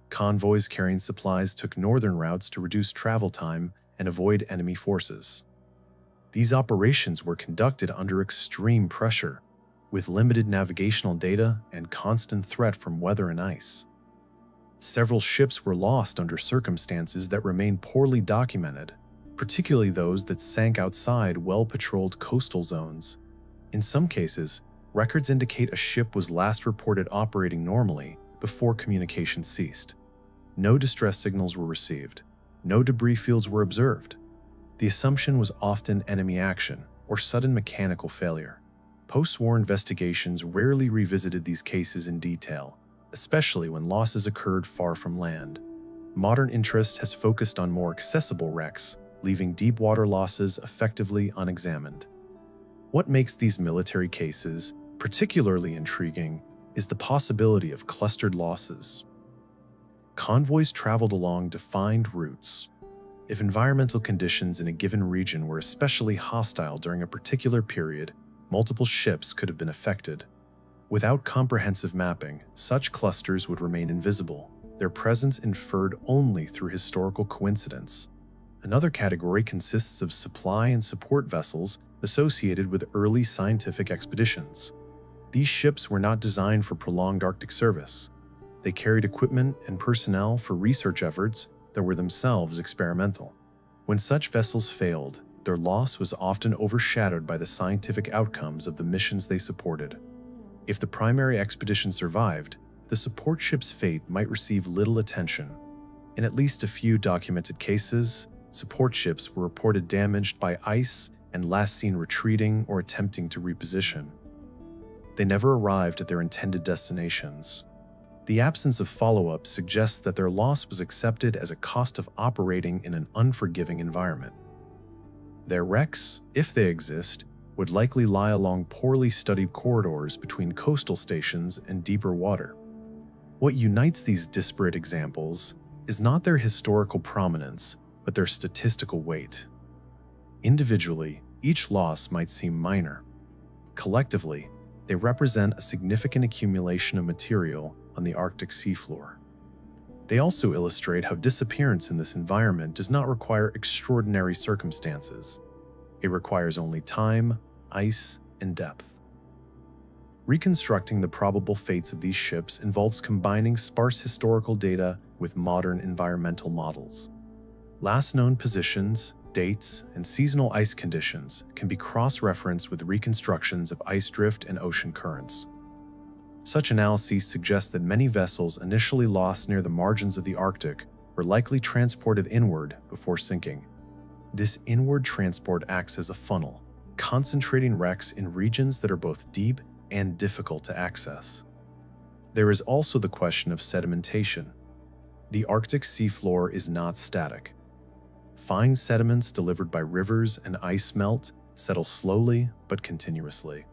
Convoys carrying supplies took northern routes to reduce travel time and avoid enemy forces. These operations were conducted under extreme pressure, with limited navigational data and constant threat from weather and ice. Several ships were lost under circumstances that remain poorly documented, particularly those that sank outside well-patrolled coastal zones. In some cases, records indicate a ship was last reported operating normally before communication ceased. No distress signals were received. No debris fields were observed. The assumption was often enemy action or sudden mechanical failure. Post-war investigations rarely revisited these cases in detail, especially when losses occurred far from land. Modern interest has focused on more accessible wrecks, leaving deep water losses effectively unexamined. What makes these military cases particularly intriguing is the possibility of clustered losses. Convoys traveled along defined routes. If environmental conditions in a given region were especially hostile during a particular period, multiple ships could have been affected. Without comprehensive mapping, such clusters would remain invisible, their presence inferred only through historical coincidence. Another category consists of supply and support vessels associated with early scientific expeditions. These ships were not designed for prolonged Arctic service. They carried equipment and personnel for research efforts that were themselves experimental. When such vessels failed, their loss was often overshadowed by the scientific outcomes of the missions they supported. If the primary expedition survived, the support ship's fate might receive little attention. In at least a few documented cases, support ships were reported damaged by ice and last seen retreating or attempting to reposition. They never arrived at their intended destinations. The absence of follow-up suggests that their loss was accepted as a cost of operating in an unforgiving environment. Their wrecks, if they exist, would likely lie along poorly studied corridors between coastal stations and deeper water. What unites these disparate examples is not their historical prominence, but their statistical weight. Individually, each loss might seem minor. Collectively, they represent a significant accumulation of material on the Arctic seafloor. They also illustrate how disappearance in this environment does not require extraordinary circumstances. It requires only time, ice, and depth. Reconstructing the probable fates of these ships involves combining sparse historical data with modern environmental models. Last known positions, dates, and seasonal ice conditions can be cross-referenced with reconstructions of ice drift and ocean currents. Such analyses suggest that many vessels initially lost near the margins of the Arctic were likely transported inward before sinking. This inward transport acts as a funnel, concentrating wrecks in regions that are both deep and difficult to access. There is also the question of sedimentation. The Arctic seafloor is not static. Fine sediments delivered by rivers and ice melt settle slowly but continuously.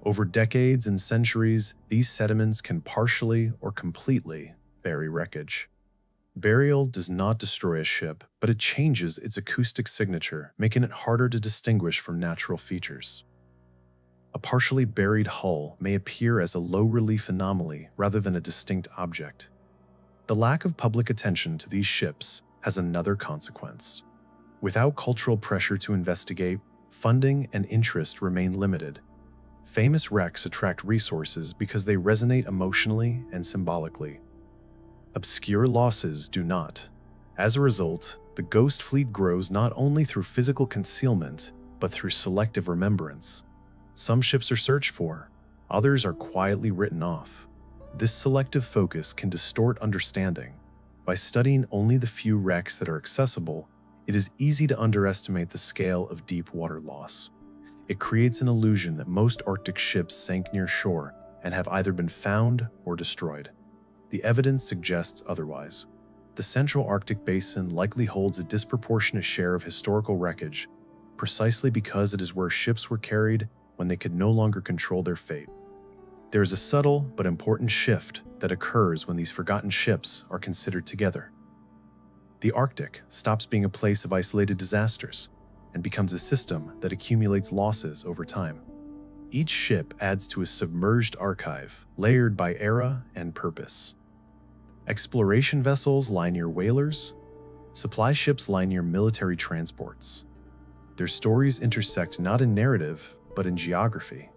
Over decades and centuries, these sediments can partially or completely bury wreckage. Burial does not destroy a ship, but it changes its acoustic signature, making it harder to distinguish from natural features. A partially buried hull may appear as a low-relief anomaly rather than a distinct object. The lack of public attention to these ships has another consequence. Without cultural pressure to investigate, funding and interest remain limited. Famous wrecks attract resources because they resonate emotionally and symbolically. Obscure losses do not. As a result, the ghost fleet grows not only through physical concealment, but through selective remembrance. Some ships are searched for, others are quietly written off. This selective focus can distort understanding. By studying only the few wrecks that are accessible, it is easy to underestimate the scale of deep water loss. It creates an illusion that most Arctic ships sank near shore and have either been found or destroyed. The evidence suggests otherwise. The Central Arctic Basin likely holds a disproportionate share of historical wreckage, precisely because it is where ships were carried when they could no longer control their fate. There is a subtle but important shift that occurs when these forgotten ships are considered together. The Arctic stops being a place of isolated disasters. and becomes a system that accumulates losses over time. Each ship adds to a submerged archive, layered by era and purpose. Exploration vessels lie near whalers. Supply ships lie near military transports. Their stories intersect not in narrative, but in geography.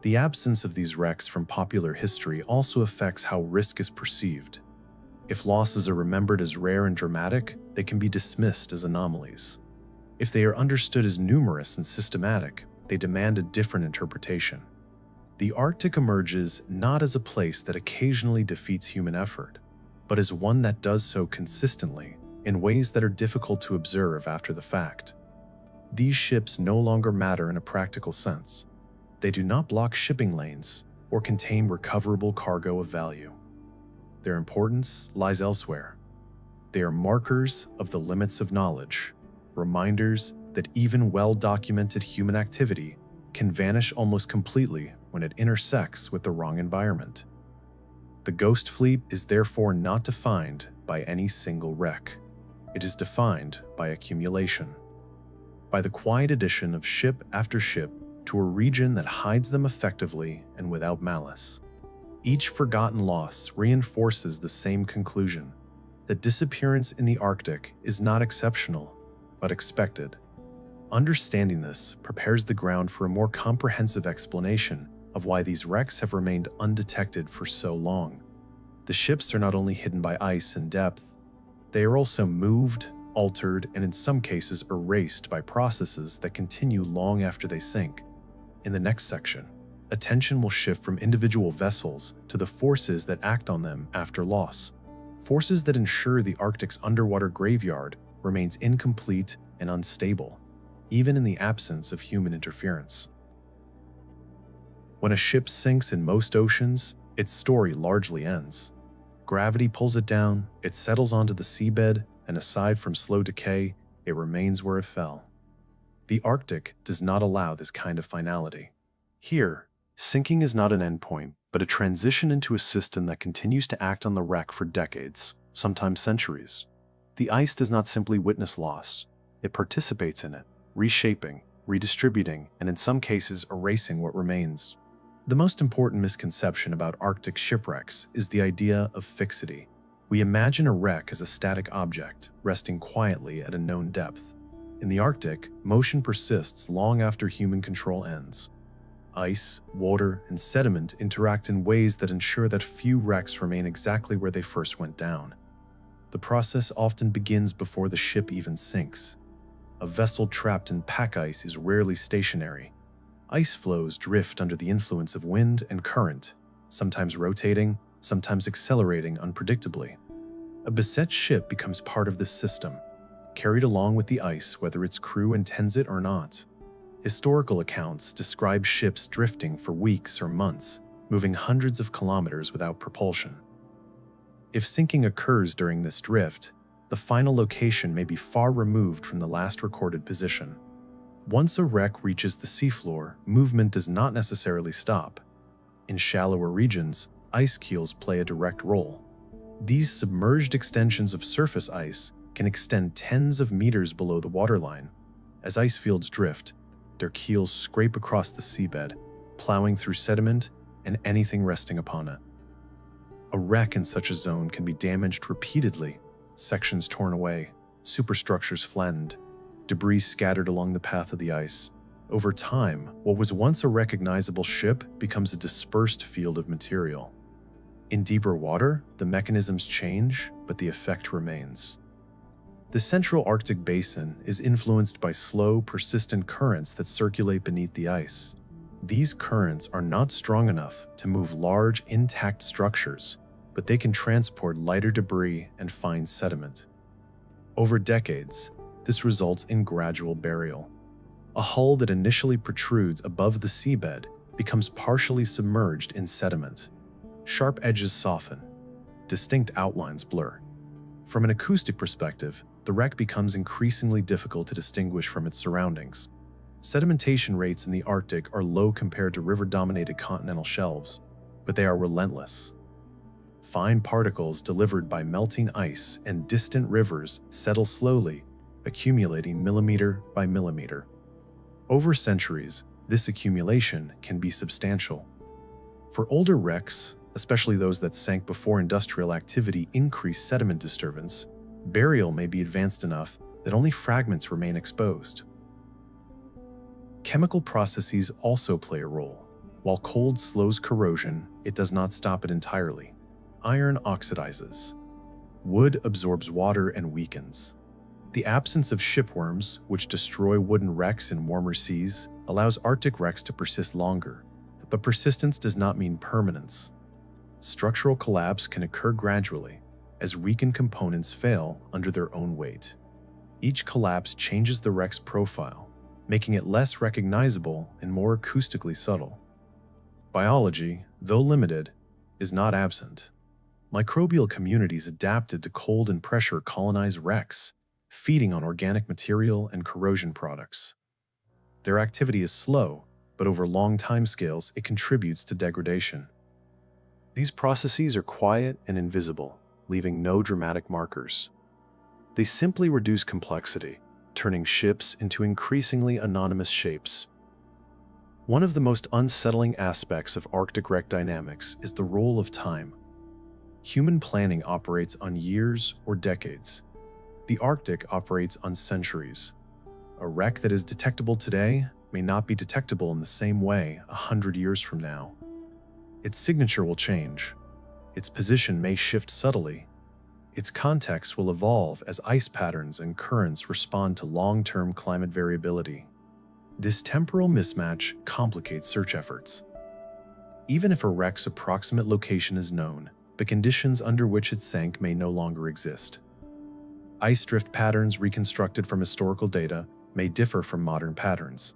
The absence of these wrecks from popular history also affects how risk is perceived. If losses are remembered as rare and dramatic, they can be dismissed as anomalies. If they are understood as numerous and systematic, they demand a different interpretation. The Arctic emerges not as a place that occasionally defeats human effort, but as one that does so consistently in ways that are difficult to observe after the fact. These ships no longer matter in a practical sense. They do not block shipping lanes or contain recoverable cargo of value. Their importance lies elsewhere. They are markers of the limits of knowledge, reminders that even well-documented human activity can vanish almost completely when it intersects with the wrong environment. The Ghost Fleet is therefore not defined by any single wreck. It is defined by accumulation, by the quiet addition of ship after ship to a region that hides them effectively and without malice. Each forgotten loss reinforces the same conclusion, that disappearance in the Arctic is not exceptional, but expected. Understanding this prepares the ground for a more comprehensive explanation of why these wrecks have remained undetected for so long. The ships are not only hidden by ice and depth, they are also moved, altered, and in some cases erased by processes that continue long after they sink. In the next section, attention will shift from individual vessels to the forces that act on them after loss, forces that ensure the Arctic's underwater graveyard remains incomplete and unstable, even in the absence of human interference. When a ship sinks in most oceans, its story largely ends. Gravity pulls it down, it settles onto the seabed, and aside from slow decay, it remains where it fell. The Arctic does not allow this kind of finality. Here, sinking is not an endpoint, but a transition into a system that continues to act on the wreck for decades, sometimes centuries. The ice does not simply witness loss, it participates in it, reshaping, redistributing, and in some cases erasing what remains. The most important misconception about Arctic shipwrecks is the idea of fixity. We imagine a wreck as a static object, resting quietly at a known depth. In the Arctic, motion persists long after human control ends. Ice, water, and sediment interact in ways that ensure that few wrecks remain exactly where they first went down. The process often begins before the ship even sinks. A vessel trapped in pack ice is rarely stationary. Ice flows drift under the influence of wind and current, sometimes rotating, sometimes accelerating unpredictably. A beset ship becomes part of this system, carried along with the ice whether its crew intends it or not. Historical accounts describe ships drifting for weeks or months, moving hundreds of kilometers without propulsion. If sinking occurs during this drift, the final location may be far removed from the last recorded position. Once a wreck reaches the seafloor, movement does not necessarily stop. In shallower regions, ice keels play a direct role. These submerged extensions of surface ice can extend tens of meters below the waterline. As ice fields drift, their keels scrape across the seabed, plowing through sediment and anything resting upon it. A wreck in such a zone can be damaged repeatedly, sections torn away, superstructures flattened, debris scattered along the path of the ice. Over time, what was once a recognizable ship becomes a dispersed field of material. In deeper water, the mechanisms change, but the effect remains. The central Arctic basin is influenced by slow, persistent currents that circulate beneath the ice. These currents are not strong enough to move large, intact structures, but they can transport lighter debris and fine sediment. Over decades, this results in gradual burial. A hull that initially protrudes above the seabed becomes partially submerged in sediment. Sharp edges soften, distinct outlines blur. From an acoustic perspective, the wreck becomes increasingly difficult to distinguish from its surroundings. Sedimentation rates in the Arctic are low compared to river-dominated continental shelves, but they are relentless. Fine particles delivered by melting ice and distant rivers settle slowly, accumulating millimeter by millimeter. Over centuries, this accumulation can be substantial. For older wrecks, especially those that sank before industrial activity increased sediment disturbance, burial may be advanced enough that only fragments remain exposed. Chemical processes also play a role. While cold slows corrosion, it does not stop it entirely. Iron oxidizes. Wood absorbs water and weakens. The absence of shipworms, which destroy wooden wrecks in warmer seas, allows Arctic wrecks to persist longer. But persistence does not mean permanence. Structural collapse can occur gradually, as weakened components fail under their own weight. Each collapse changes the wreck's profile, making it less recognizable and more acoustically subtle. Biology, though limited, is not absent. Microbial communities adapted to cold and pressure colonize wrecks, feeding on organic material and corrosion products. Their activity is slow, but over long timescales it contributes to degradation. These processes are quiet and invisible, leaving no dramatic markers. They simply reduce complexity, turning ships into increasingly anonymous shapes. One of the most unsettling aspects of Arctic wreck dynamics is the role of time. Human planning operates on years or decades. The Arctic operates on centuries. A wreck that is detectable today may not be detectable in the same way 100 years from now. Its signature will change. Its position may shift subtly. Its context will evolve as ice patterns and currents respond to long-term climate variability. This temporal mismatch complicates search efforts. Even if a wreck's approximate location is known, the conditions under which it sank may no longer exist. Ice drift patterns reconstructed from historical data may differ from modern patterns.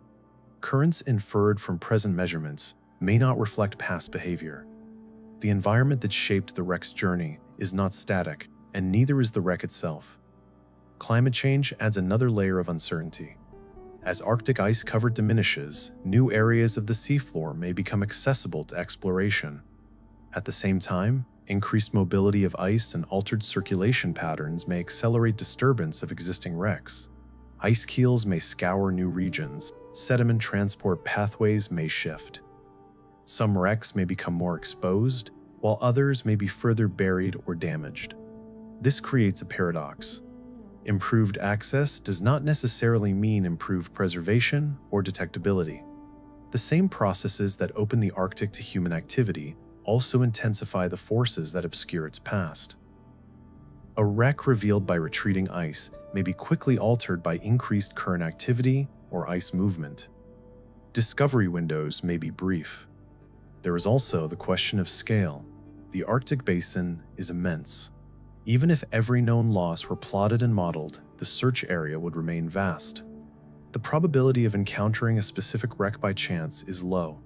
Currents inferred from present measurements may not reflect past behavior. The environment that shaped the wreck's journey is not static, and neither is the wreck itself. Climate change adds another layer of uncertainty. As Arctic ice cover diminishes, new areas of the seafloor may become accessible to exploration. At the same time, increased mobility of ice and altered circulation patterns may accelerate disturbance of existing wrecks. Ice keels may scour new regions, sediment transport pathways may shift. Some wrecks may become more exposed, while others may be further buried or damaged. This creates a paradox. Improved access does not necessarily mean improved preservation or detectability. The same processes that open the Arctic to human activity also intensify the forces that obscure its past. A wreck revealed by retreating ice may be quickly altered by increased current activity or ice movement. Discovery windows may be brief. There is also the question of scale. The Arctic basin is immense. Even if every known loss were plotted and modeled, the search area would remain vast. The probability of encountering a specific wreck by chance is low.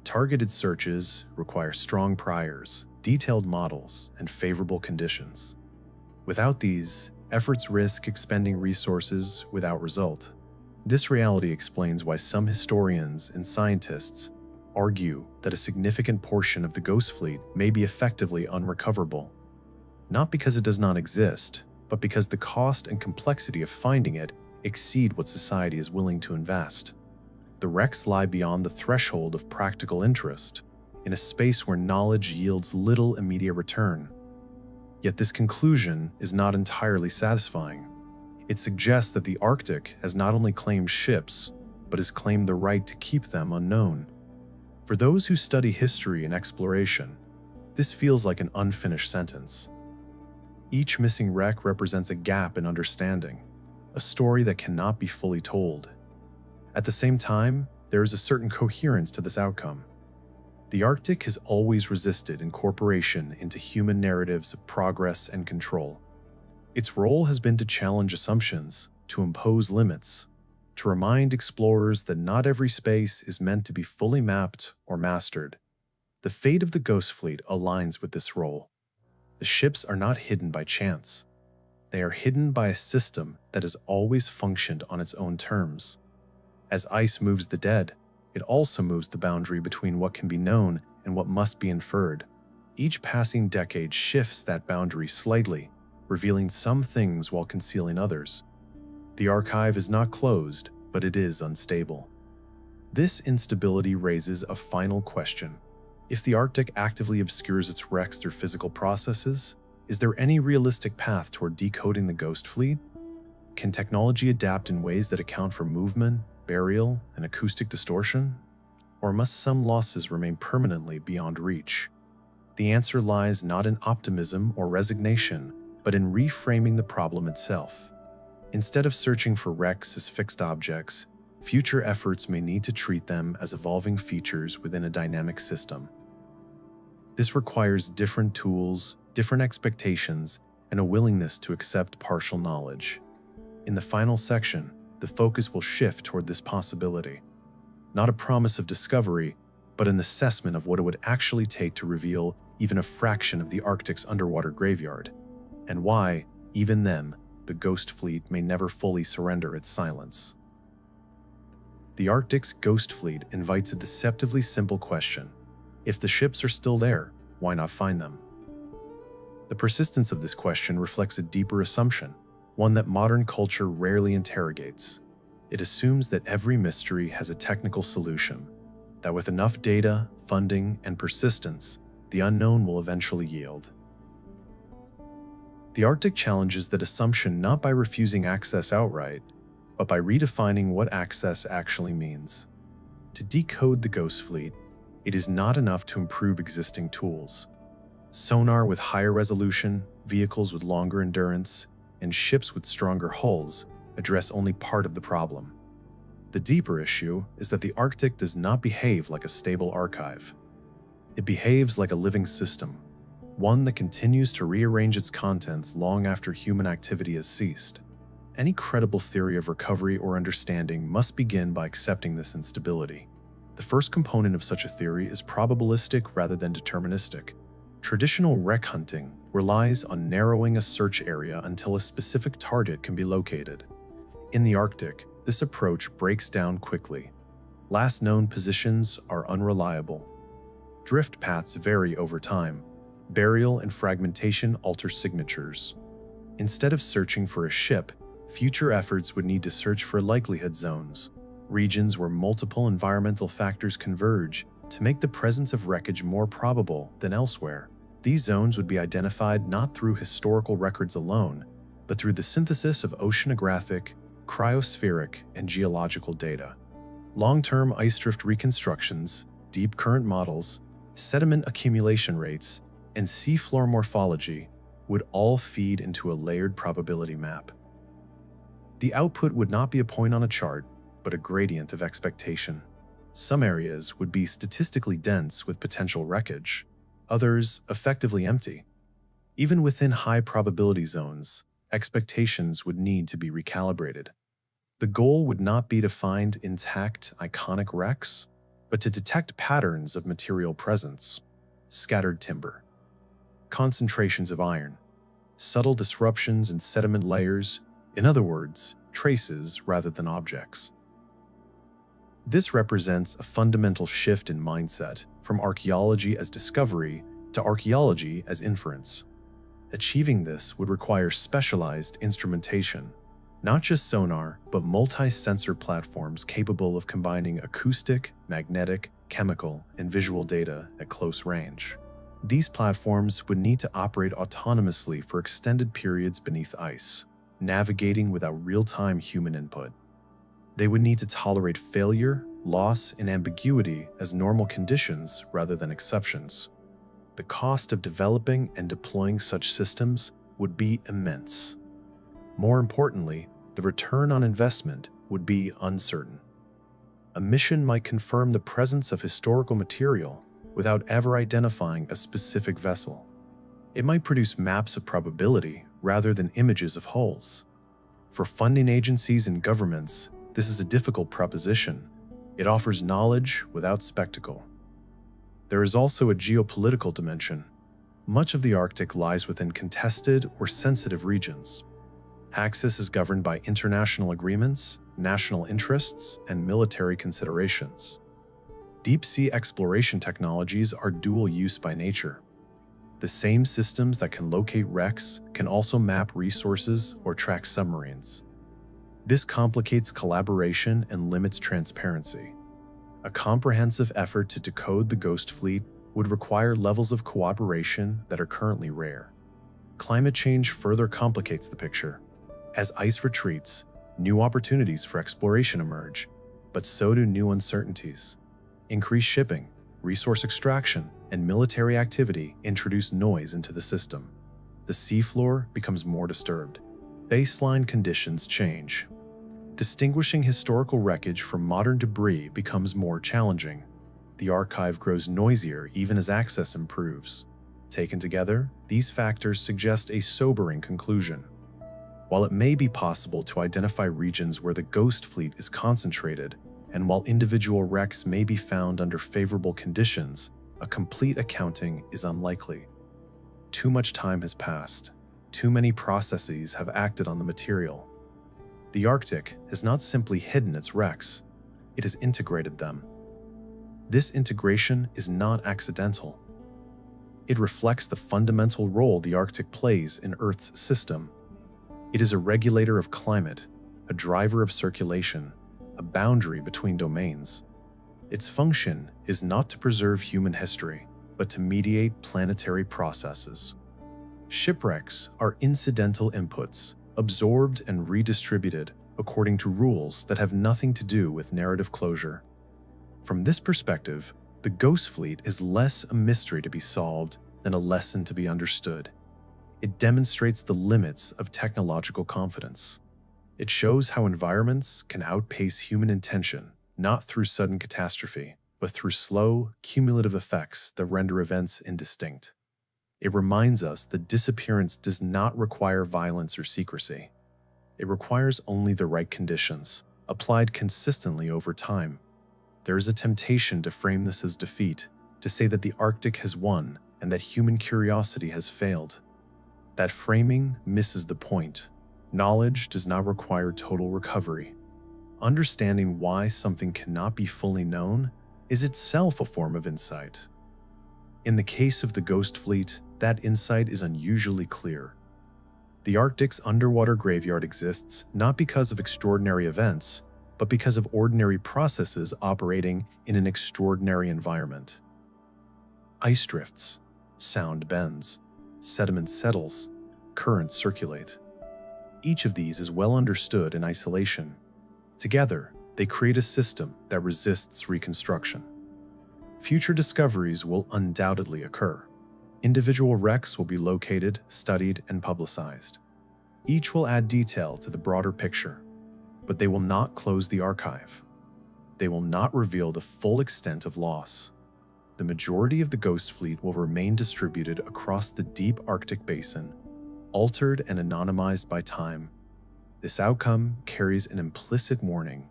Targeted searches require strong priors, detailed models, and favorable conditions. Without these, efforts risk expending resources without result. This reality explains why some historians and scientists argue that a significant portion of the ghost fleet may be effectively unrecoverable. Not because it does not exist, but because the cost and complexity of finding it exceed what society is willing to invest. The wrecks lie beyond the threshold of practical interest, in a space where knowledge yields little immediate return. Yet this conclusion is not entirely satisfying. It suggests that the Arctic has not only claimed ships, but has claimed the right to keep them unknown. For those who study history and exploration, this feels like an unfinished sentence. Each missing wreck represents a gap in understanding, a story that cannot be fully told. At the same time, there is a certain coherence to this outcome. The Arctic has always resisted incorporation into human narratives of progress and control. Its role has been to challenge assumptions, to impose limits, to remind explorers that not every space is meant to be fully mapped or mastered. The fate of the Ghost Fleet aligns with this role. The ships are not hidden by chance. They are hidden by a system that has always functioned on its own terms. As ice moves the dead, it also moves the boundary between what can be known and what must be inferred. Each passing decade shifts that boundary slightly, revealing some things while concealing others. The archive is not closed, but it is unstable. This instability raises a final question. If the Arctic actively obscures its wrecks through physical processes, is there any realistic path toward decoding the ghost fleet? Can technology adapt in ways that account for movement, burial, and acoustic distortion? Or must some losses remain permanently beyond reach? The answer lies not in optimism or resignation, but in reframing the problem itself. Instead of searching for wrecks as fixed objects, future efforts may need to treat them as evolving features within a dynamic system. This requires different tools, different expectations, and a willingness to accept partial knowledge. In the final section, the focus will shift toward this possibility. Not a promise of discovery, but an assessment of what it would actually take to reveal even a fraction of the Arctic's underwater graveyard, and why, even then, the ghost fleet may never fully surrender its silence. The Arctic's ghost fleet invites a deceptively simple question. If the ships are still there, why not find them? The persistence of this question reflects a deeper assumption, one that modern culture rarely interrogates. It assumes that every mystery has a technical solution, that with enough data, funding, and persistence, the unknown will eventually yield. The Arctic challenges that assumption not by refusing access outright, but by redefining what access actually means. To decode the ghost fleet, it is not enough to improve existing tools. Sonar with higher resolution, vehicles with longer endurance, and ships with stronger hulls address only part of the problem. The deeper issue is that the Arctic does not behave like a stable archive. It behaves like a living system, one that continues to rearrange its contents long after human activity has ceased. Any credible theory of recovery or understanding must begin by accepting this instability. The first component of such a theory is probabilistic rather than deterministic. Traditional wreck hunting relies on narrowing a search area until a specific target can be located. In the Arctic, this approach breaks down quickly. Last known positions are unreliable. Drift paths vary over time. Burial and fragmentation alter signatures. Instead of searching for a ship, future efforts would need to search for likelihood zones, regions where multiple environmental factors converge to make the presence of wreckage more probable than elsewhere. These zones would be identified not through historical records alone, but through the synthesis of oceanographic, cryospheric, and geological data. Long-term ice drift reconstructions, deep current models, sediment accumulation rates, and seafloor morphology would all feed into a layered probability map. The output would not be a point on a chart, but a gradient of expectation. Some areas would be statistically dense with potential wreckage, others effectively empty. Even within high probability zones, expectations would need to be recalibrated. The goal would not be to find intact, iconic wrecks, but to detect patterns of material presence: scattered timber, concentrations of iron, subtle disruptions in sediment layers, in other words, traces rather than objects. This represents a fundamental shift in mindset from archaeology as discovery to archaeology as inference. Achieving this would require specialized instrumentation, not just sonar, but multi-sensor platforms capable of combining acoustic, magnetic, chemical, and visual data at close range. These platforms would need to operate autonomously for extended periods beneath ice, navigating without real-time human input. They would need to tolerate failure, loss, and ambiguity as normal conditions rather than exceptions. The cost of developing and deploying such systems would be immense. More importantly, the return on investment would be uncertain. A mission might confirm the presence of historical material without ever identifying a specific vessel. It might produce maps of probability rather than images of hulls. For funding agencies and governments, this is a difficult proposition. It offers knowledge without spectacle. There is also a geopolitical dimension. Much of the Arctic lies within contested or sensitive regions. Access is governed by international agreements, national interests, and military considerations. Deep-sea exploration technologies are dual use by nature. The same systems that can locate wrecks can also map resources or track submarines. This complicates collaboration and limits transparency. A comprehensive effort to decode the Ghost Fleet would require levels of cooperation that are currently rare. Climate change further complicates the picture. As ice retreats, new opportunities for exploration emerge, but so do new uncertainties. Increased shipping, resource extraction, and military activity introduce noise into the system. The seafloor becomes more disturbed. Baseline conditions change. Distinguishing historical wreckage from modern debris becomes more challenging. The archive grows noisier even as access improves. Taken together, these factors suggest a sobering conclusion. While it may be possible to identify regions where the Ghost Fleet is concentrated, and while individual wrecks may be found under favorable conditions, a complete accounting is unlikely. Too much time has passed. Too many processes have acted on the material. The Arctic has not simply hidden its wrecks, it has integrated them. This integration is not accidental. It reflects the fundamental role the Arctic plays in Earth's system. It is a regulator of climate, a driver of circulation, a boundary between domains. Its function is not to preserve human history, but to mediate planetary processes. Shipwrecks are incidental inputs, absorbed and redistributed according to rules that have nothing to do with narrative closure. From this perspective, the Ghost Fleet is less a mystery to be solved than a lesson to be understood. It demonstrates the limits of technological confidence. It shows how environments can outpace human intention, not through sudden catastrophe, but through slow, cumulative effects that render events indistinct. It reminds us that disappearance does not require violence or secrecy. It requires only the right conditions, applied consistently over time. There is a temptation to frame this as defeat, to say that the Arctic has won and that human curiosity has failed. That framing misses the point. Knowledge does not require total recovery. Understanding why something cannot be fully known is itself a form of insight. In the case of the Ghost Fleet, that insight is unusually clear. The Arctic's underwater graveyard exists not because of extraordinary events, but because of ordinary processes operating in an extraordinary environment. Ice drifts, sound bends, sediment settles, currents circulate. Each of these is well understood in isolation. Together, they create a system that resists reconstruction. Future discoveries will undoubtedly occur. Individual wrecks will be located, studied, and publicized. Each will add detail to the broader picture, but they will not close the archive. They will not reveal the full extent of loss. The majority of the Ghost Fleet will remain distributed across the deep Arctic basin, altered and anonymized by time. This outcome carries an implicit warning.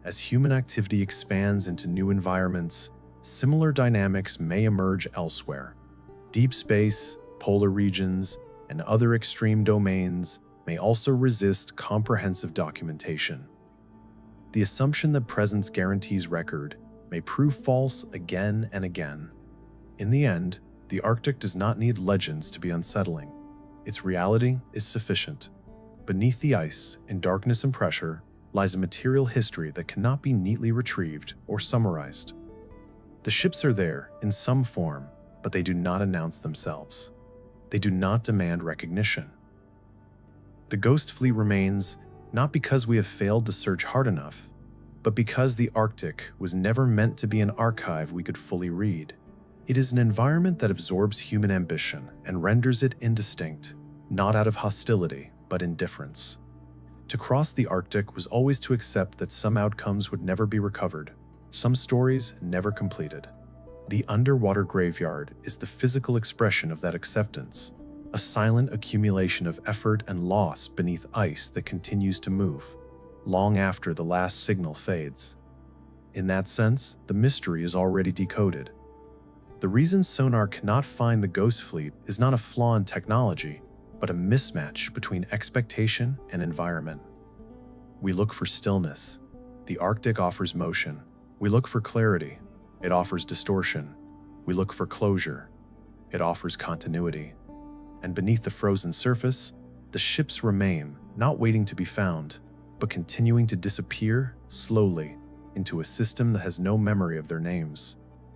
As human activity expands into new environments, similar dynamics may emerge elsewhere. Deep space, polar regions, and other extreme domains may also resist comprehensive documentation. The assumption that presence guarantees record may prove false again and again. In the end, the Arctic does not need legends to be unsettling. Its reality is sufficient. Beneath the ice, in darkness and pressure, lies a material history that cannot be neatly retrieved or summarized. The ships are there in some form, but they do not announce themselves. They do not demand recognition. The Ghost Fleet remains not because we have failed to search hard enough, but because the Arctic was never meant to be an archive we could fully read. It is an environment that absorbs human ambition and renders it indistinct, not out of hostility, but indifference. To cross the Arctic was always to accept that some outcomes would never be recovered, some stories never completed. The underwater graveyard is the physical expression of that acceptance, a silent accumulation of effort and loss beneath ice that continues to move, long after the last signal fades. In that sense, the mystery is already decoded. The reason Sonar cannot find the Ghost Fleet is not a flaw in technology, but a mismatch between expectation and environment. We look for stillness. The Arctic offers motion. We look for clarity. It offers distortion. We look for closure. It offers continuity. And beneath the frozen surface, the ships remain, not waiting to be found, but continuing to disappear slowly into a system that has no memory of their names.